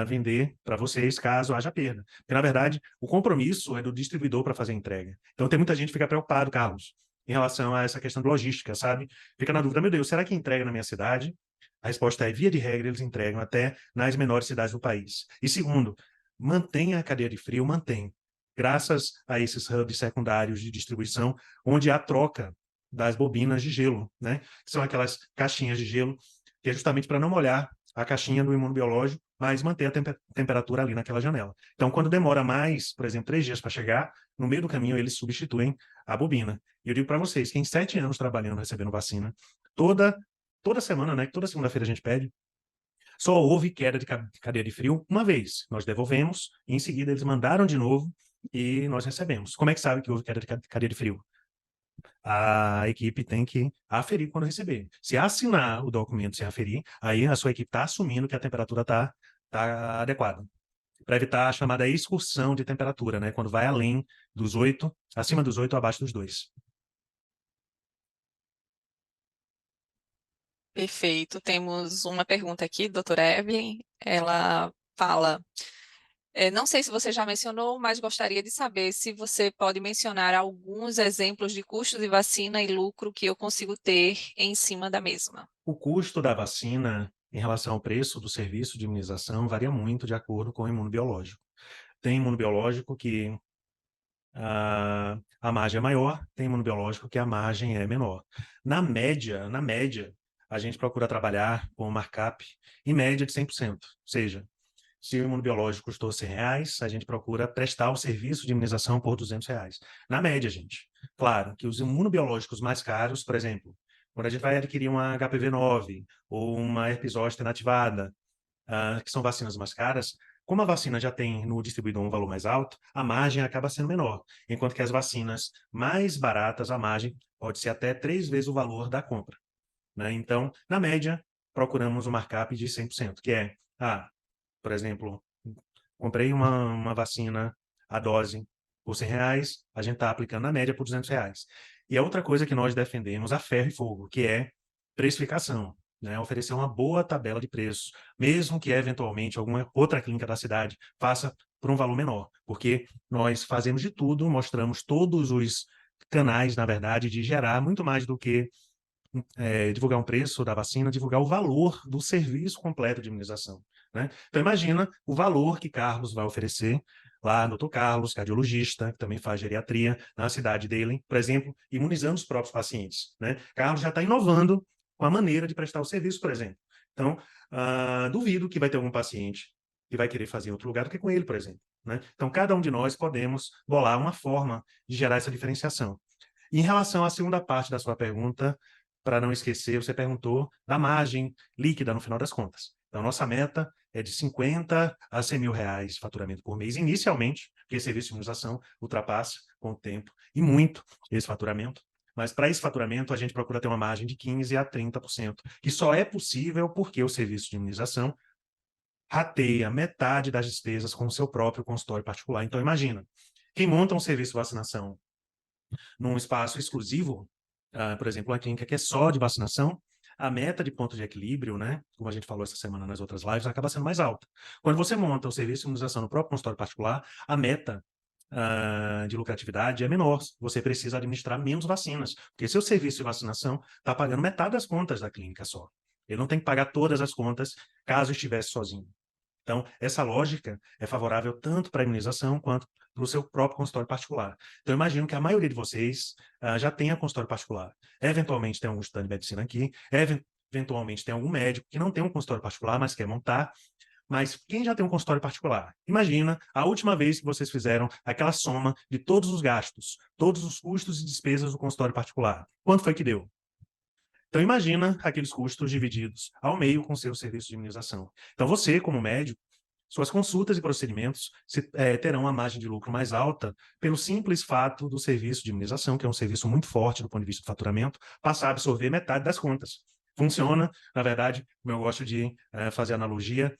vender para vocês caso haja perda. Porque, na verdade, o compromisso é do distribuidor para fazer a entrega. Então, tem muita gente que fica preocupado, Carlos, em relação a essa questão de logística, sabe? Fica na dúvida, meu Deus, será que entrega na minha cidade? A resposta é, via de regra, eles entregam até nas menores cidades do país. E segundo, mantenha a cadeia de frio, mantém. Graças a esses hubs secundários de distribuição, onde há troca das bobinas de gelo, né? Que são aquelas caixinhas de gelo, que é justamente para não molhar a caixinha do imunobiológico, mas manter a temperatura ali naquela janela. Então, quando demora mais, por exemplo, 3 dias para chegar, no meio do caminho eles substituem a bobina. E eu digo para vocês que em 7 anos trabalhando, recebendo vacina, toda semana, né, toda segunda-feira a gente pede, só houve queda de cadeia de frio uma vez. Nós devolvemos, e em seguida eles mandaram de novo e nós recebemos. Como é que sabe que houve queda de cadeia de frio? A equipe tem que aferir quando receber. Se assinar o documento sem aferir, aí a sua equipe está assumindo que a temperatura está adequada. Para evitar a chamada excursão de temperatura, né? Quando vai além dos 8, acima dos 8 ou abaixo dos 2. Perfeito. Temos uma pergunta aqui, doutora Evelyn. Ela fala: não sei se você já mencionou, mas gostaria de saber se você pode mencionar alguns exemplos de custos de vacina e lucro que eu consigo ter em cima da mesma. O custo da vacina em relação ao preço do serviço de imunização varia muito de acordo com o imunobiológico. Tem imunobiológico que a margem é maior, tem imunobiológico que a margem é menor. Na média, a gente procura trabalhar com um markup em média de 100%. Ou seja, se o imunobiológico custou R$100, a gente procura prestar o serviço de imunização por R$200. Na média, gente. Claro que os imunobiológicos mais caros, por exemplo, quando a gente vai adquirir uma HPV-9 ou uma herpes zoster inativada, que são vacinas mais caras, como a vacina já tem no distribuidor um valor mais alto, a margem acaba sendo menor, enquanto que as vacinas mais baratas, a margem pode ser até 3 vezes o valor da compra, né? Então, na média, procuramos um markup de 100%, que é, por exemplo, comprei uma vacina, a dose, por R$100, a gente está aplicando na média por R$200. E a outra coisa que nós defendemos a ferro e fogo, que é precificação, né? Oferecer uma boa tabela de preços, mesmo que eventualmente alguma outra clínica da cidade faça por um valor menor, porque nós fazemos de tudo, mostramos todos os canais, na verdade, de gerar muito mais do que divulgar um preço da vacina, divulgar o valor do serviço completo de imunização, né? Então, imagina o valor que Carlos vai oferecer lá no Dr. Carlos, cardiologista, que também faz geriatria, na cidade dele, por exemplo, imunizando os próprios pacientes, né? Carlos já está inovando com a maneira de prestar o serviço, por exemplo. Então, duvido que vai ter algum paciente que vai querer fazer em outro lugar do que com ele, por exemplo, né? Então, cada um de nós podemos bolar uma forma de gerar essa diferenciação. E em relação à segunda parte da sua pergunta, para não esquecer, você perguntou da margem líquida no final das contas. Então, nossa meta é de 50 a 100 mil reais de faturamento por mês, inicialmente, porque esse serviço de imunização ultrapassa com o tempo e muito esse faturamento. Mas para esse faturamento, a gente procura ter uma margem de 15% a 30%, que só é possível porque o serviço de imunização rateia metade das despesas com o seu próprio consultório particular. Então, imagina, quem monta um serviço de vacinação num espaço exclusivo, por exemplo, uma clínica que é só de vacinação, a meta de ponto de equilíbrio, né, como a gente falou essa semana nas outras lives, acaba sendo mais alta. Quando você monta o serviço de imunização no próprio consultório particular, a meta de lucratividade é menor. Você precisa administrar menos vacinas, porque seu serviço de vacinação está pagando metade das contas da clínica só. Ele não tem que pagar todas as contas caso estivesse sozinho. Então, essa lógica é favorável tanto para a imunização quanto para o seu próprio consultório particular. Então, eu imagino que a maioria de vocês já tenha consultório particular. Eventualmente tem algum estudante de medicina aqui, eventualmente tem algum médico que não tem um consultório particular, mas quer montar. Mas quem já tem um consultório particular? Imagina a última vez que vocês fizeram aquela soma de todos os gastos, todos os custos e despesas do consultório particular. Quanto foi que deu? Então, imagina aqueles custos divididos ao meio com o seu serviço de imunização. Então, você, como médico, suas consultas e procedimentos terão uma margem de lucro mais alta pelo simples fato do serviço de imunização, que é um serviço muito forte do ponto de vista do faturamento, passar a absorver metade das contas. Funciona, na verdade, como eu gosto de fazer analogia,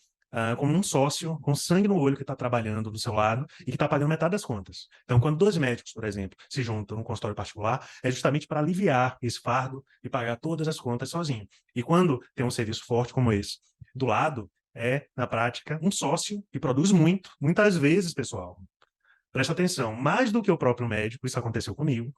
como um sócio com sangue no olho que está trabalhando do seu lado e que está pagando metade das contas. Então, quando dois médicos, por exemplo, se juntam num consultório particular, é justamente para aliviar esse fardo e pagar todas as contas sozinho. E quando tem um serviço forte como esse do lado, na prática, um sócio que produz muito, muitas vezes, pessoal. Presta atenção, mais do que o próprio médico, isso aconteceu comigo.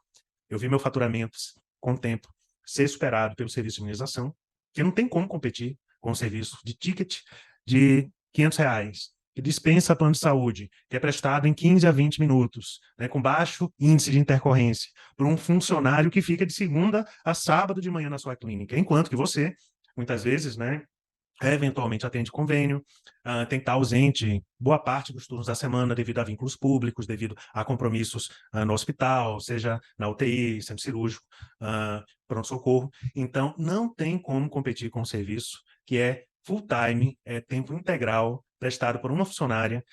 Eu vi meu faturamento, com o tempo, ser superado pelo serviço de imunização, que não tem como competir com o serviço de ticket de R$500, que dispensa plano de saúde, que é prestado em 15 a 20 minutos, né, com baixo índice de intercorrência, por um funcionário que fica de segunda a sábado de manhã na sua clínica, enquanto que você, muitas vezes, né, eventualmente atende convênio, tem que estar ausente boa parte dos turnos da semana devido a vínculos públicos, devido a compromissos no hospital, seja na UTI, centro cirúrgico, pronto-socorro. Então, não tem como competir com um serviço que é full-time, é tempo integral, prestado por uma funcionária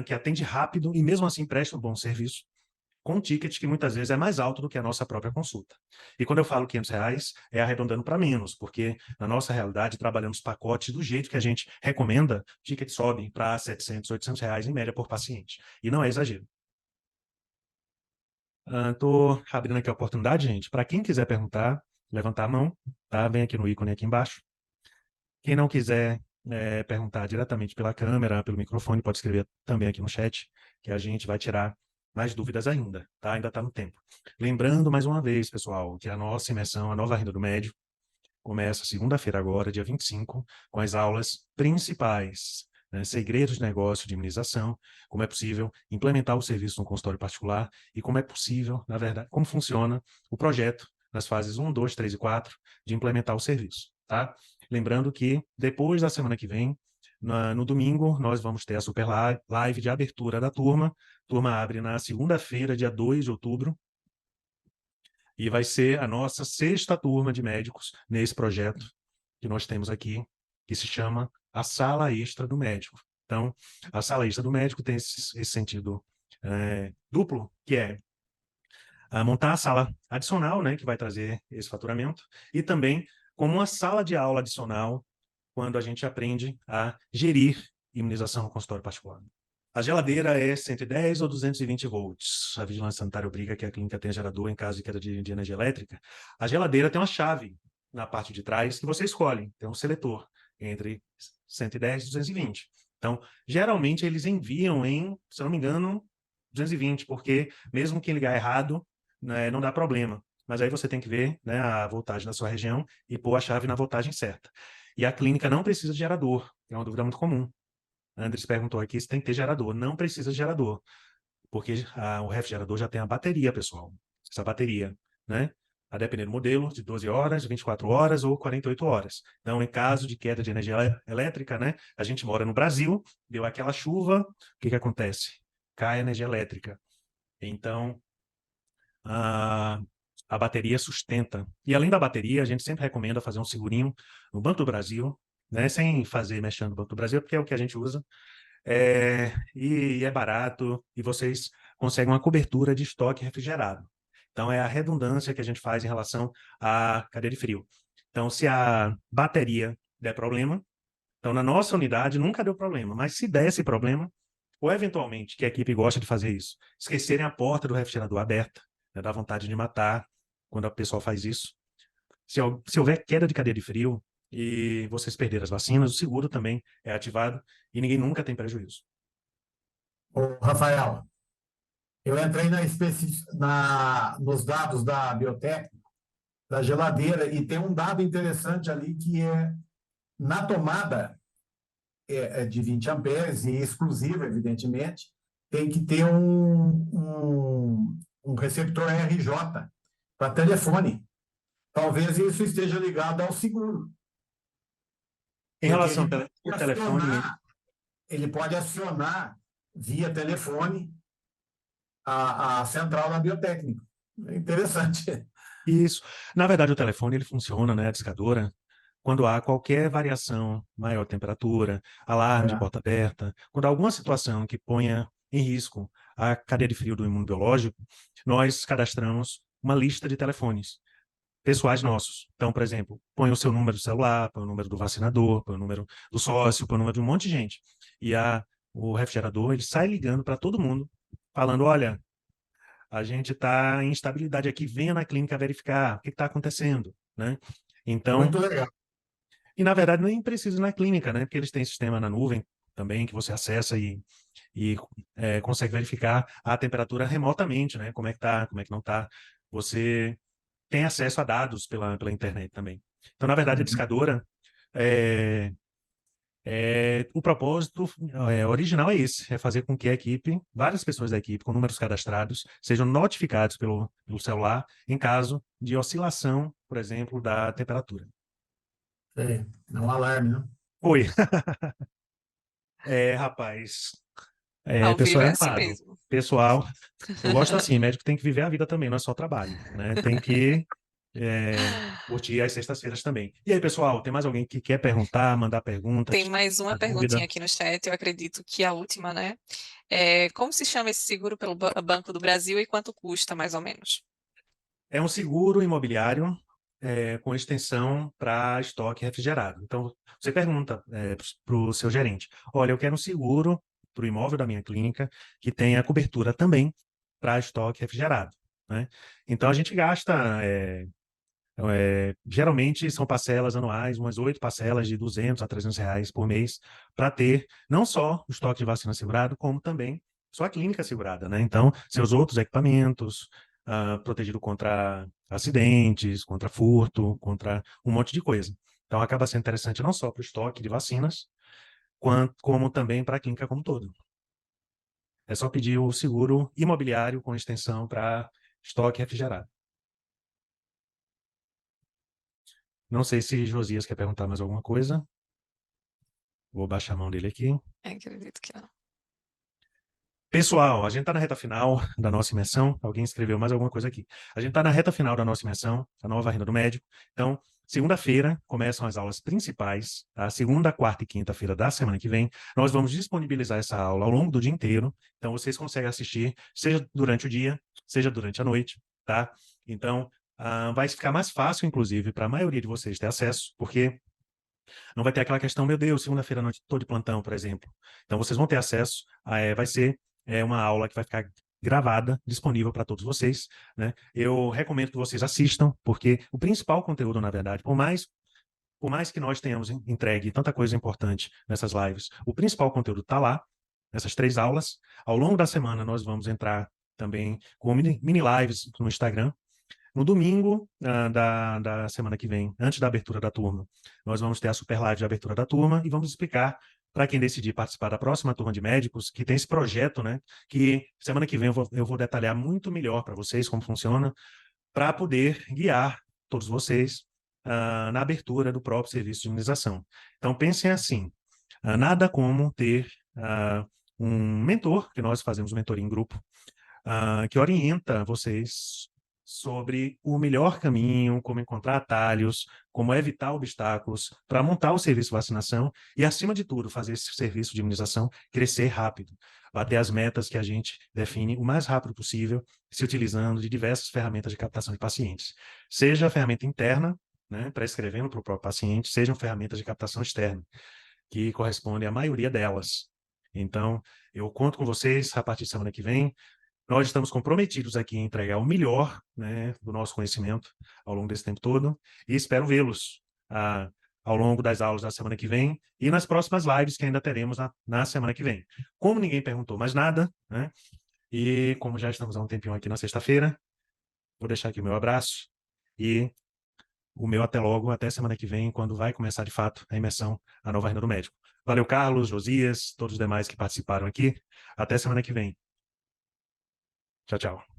que atende rápido e mesmo assim presta um bom serviço, com um ticket que muitas vezes é mais alto do que a nossa própria consulta. E quando eu falo R$500, é arredondando para menos, porque na nossa realidade trabalhamos pacotes do jeito que a gente recomenda, o ticket sobe para R$700, R$800 em média por paciente. E não é exagero. Estou abrindo aqui a oportunidade, gente, para quem quiser perguntar, levantar a mão, tá? Vem aqui no ícone aqui embaixo. Quem não quiser perguntar diretamente pela câmera, pelo microfone, pode escrever também aqui no chat, que a gente vai tirar mais dúvidas ainda, tá? Ainda está no tempo. Lembrando mais uma vez, pessoal, que a nossa imersão, a Nova Renda do Médico, começa segunda-feira agora, dia 25, com as aulas principais, né? Segredos de negócio de imunização, como é possível implementar o serviço no consultório particular e como é possível, na verdade, como funciona o projeto nas fases 1, 2, 3 e 4 de implementar o serviço, tá? Lembrando que depois da semana que vem, no domingo, nós vamos ter a super live de abertura da turma. A turma abre na segunda-feira, dia 2 de outubro, e vai ser a nossa 6ª turma de médicos nesse projeto que nós temos aqui, que se chama a Sala Extra do Médico. Então, a Sala Extra do Médico tem esse sentido duplo, que é montar a sala adicional, né, que vai trazer esse faturamento, e também como uma sala de aula adicional quando a gente aprende a gerir imunização no consultório particular. A geladeira é 110 ou 220 volts. A Vigilância Sanitária obriga que a clínica tenha gerador em caso de queda de energia elétrica. A geladeira tem uma chave na parte de trás que você escolhe. Tem um seletor entre 110 e 220. Então, geralmente, eles enviam em, se eu não me engano, 220, porque mesmo quem ligar errado, né, não dá problema. Mas aí você tem que ver, né, a voltagem da sua região e pôr a chave na voltagem certa. E a clínica não precisa de gerador, é uma dúvida muito comum. A Andres perguntou aqui se tem que ter gerador. Não precisa de gerador, porque o refrigerador já tem a bateria, pessoal. Essa bateria, né? A depender do modelo, de 12 horas, 24 horas ou 48 horas. Então, em caso de queda de energia elétrica, né? A gente mora no Brasil, deu aquela chuva, o que acontece? Cai a energia elétrica. Então, a bateria sustenta. E além da bateria, a gente sempre recomenda fazer um segurinho no Banco do Brasil, né? Sem fazer mexendo no Banco do Brasil, porque é o que a gente usa. E é barato, e vocês conseguem uma cobertura de estoque refrigerado. Então, é a redundância que a gente faz em relação à cadeia de frio. Então, se a bateria der problema, então na nossa unidade nunca deu problema, mas se desse problema, ou eventualmente, que a equipe gosta de fazer isso, esquecerem a porta do refrigerador aberta, né, dá vontade de matar quando a pessoa faz isso. Se houver queda de cadeia de frio e vocês perderem as vacinas, o seguro também é ativado e ninguém nunca tem prejuízo. Ô, Rafael, eu entrei nos dados da Biotécnica, da geladeira, e tem um dado interessante ali que é na tomada de 20 amperes, e exclusiva, evidentemente, tem que ter um receptor RJ para telefone. Talvez isso esteja ligado ao seguro. Em relação ao telefone, ele pode acionar via telefone a central da Biotécnica. É interessante. isso. Na verdade, o telefone ele funciona, né, a discadora, quando há qualquer variação, maior temperatura, alarme de porta aberta, quando há alguma situação que ponha em risco a cadeia de frio do imunobiológico, nós cadastramos uma lista de telefones pessoais nossos. Então, por exemplo, põe o seu número do celular, põe o número do vacinador, põe o número do sócio, põe o número de um monte de gente. E o refrigerador, ele sai ligando para todo mundo, falando, olha, a gente está em instabilidade aqui, venha na clínica verificar o que está acontecendo, né? Então, muito legal. E, na verdade, nem precisa ir na clínica, né? Porque eles têm sistema na nuvem também que você acessa e consegue verificar a temperatura remotamente, né? Como é que tá, como é que não tá. Você tem acesso a dados pela internet também. Então, na verdade, a discadora, o propósito original é esse, é fazer com que a equipe, várias pessoas da equipe com números cadastrados, sejam notificados pelo celular em caso de oscilação, por exemplo, da temperatura. É um alarme, né? Oi. Rapaz. Ao vivo Pessoal é é assim amado. mesmo. Pessoal, eu gosto assim, médico tem que viver a vida também, não é só trabalho, né? Tem que curtir as sextas-feiras também. E aí, pessoal, tem mais alguém que quer perguntar, mandar pergunta, Tem mais uma tirar perguntinha dúvida? aqui no chat, eu acredito que a última, né? Como se chama esse seguro pelo Banco do Brasil e quanto custa, mais ou menos? É um seguro imobiliário com extensão para estoque refrigerado. Então, você pergunta para o seu gerente, olha, eu quero um seguro para o imóvel da minha clínica que tenha cobertura também para estoque refrigerado, né? Então, a gente gasta, geralmente são parcelas anuais, umas 8 parcelas de R$ 200 a R$ 300 por mês, para ter não só o estoque de vacina segurado, como também sua clínica segurada, né? Então, seus outros equipamentos, protegido contra acidentes, contra furto, contra um monte de coisa. Então, acaba sendo interessante não só para o estoque de vacinas, como também para a clínica como um todo. É só pedir o seguro imobiliário com extensão para estoque refrigerado. Não sei se Josias quer perguntar mais alguma coisa. Vou baixar a mão dele aqui. Acredito que não. Pessoal, a gente está na reta final da nossa imersão. Alguém escreveu mais alguma coisa aqui. A gente está na reta final da nossa imersão, a nova renda do médico. Então, segunda-feira começam as aulas principais, tá? Segunda, quarta e quinta-feira da semana que vem. Nós vamos disponibilizar essa aula ao longo do dia inteiro. Então, vocês conseguem assistir, seja durante o dia, seja durante a noite, tá? Então, vai ficar mais fácil, inclusive, para a maioria de vocês ter acesso, porque não vai ter aquela questão, meu Deus, segunda-feira à noite estou de plantão, por exemplo. Então, vocês vão ter acesso, vai ser uma aula que vai ficar gravada, disponível para todos vocês, né? Eu recomendo que vocês assistam, porque o principal conteúdo, na verdade, por mais que nós tenhamos entregue tanta coisa importante nessas lives, o principal conteúdo está lá, nessas 3 aulas. Ao longo da semana, nós vamos entrar também com mini lives no Instagram. No domingo da semana que vem, antes da abertura da turma, nós vamos ter a super live de abertura da turma e vamos explicar para quem decidir participar da próxima turma de médicos, que tem esse projeto, né? Que semana que vem eu vou detalhar muito melhor para vocês como funciona, para poder guiar todos vocês na abertura do próprio serviço de imunização. Então, pensem assim, nada como ter um mentor, que nós fazemos mentoria em grupo, que orienta vocês sobre o melhor caminho, como encontrar atalhos, como evitar obstáculos para montar o serviço de vacinação e, acima de tudo, fazer esse serviço de imunização crescer rápido, bater as metas que a gente define o mais rápido possível, se utilizando de diversas ferramentas de captação de pacientes. Seja a ferramenta interna, né, prescrevendo para o próprio paciente, sejam ferramentas de captação externa, que correspondem à maioria delas. Então, eu conto com vocês a partir de semana que vem. Nós estamos comprometidos aqui em entregar o melhor, né, do nosso conhecimento ao longo desse tempo todo e espero vê-los ao longo das aulas da semana que vem e nas próximas lives que ainda teremos na semana que vem. Como ninguém perguntou mais nada, né, e como já estamos há um tempinho aqui na sexta-feira, vou deixar aqui o meu abraço e o meu até logo, até semana que vem, quando vai começar de fato a imersão à nova agenda do médico. Valeu, Carlos, Josias, todos os demais que participaram aqui. Até semana que vem. Tchau, tchau.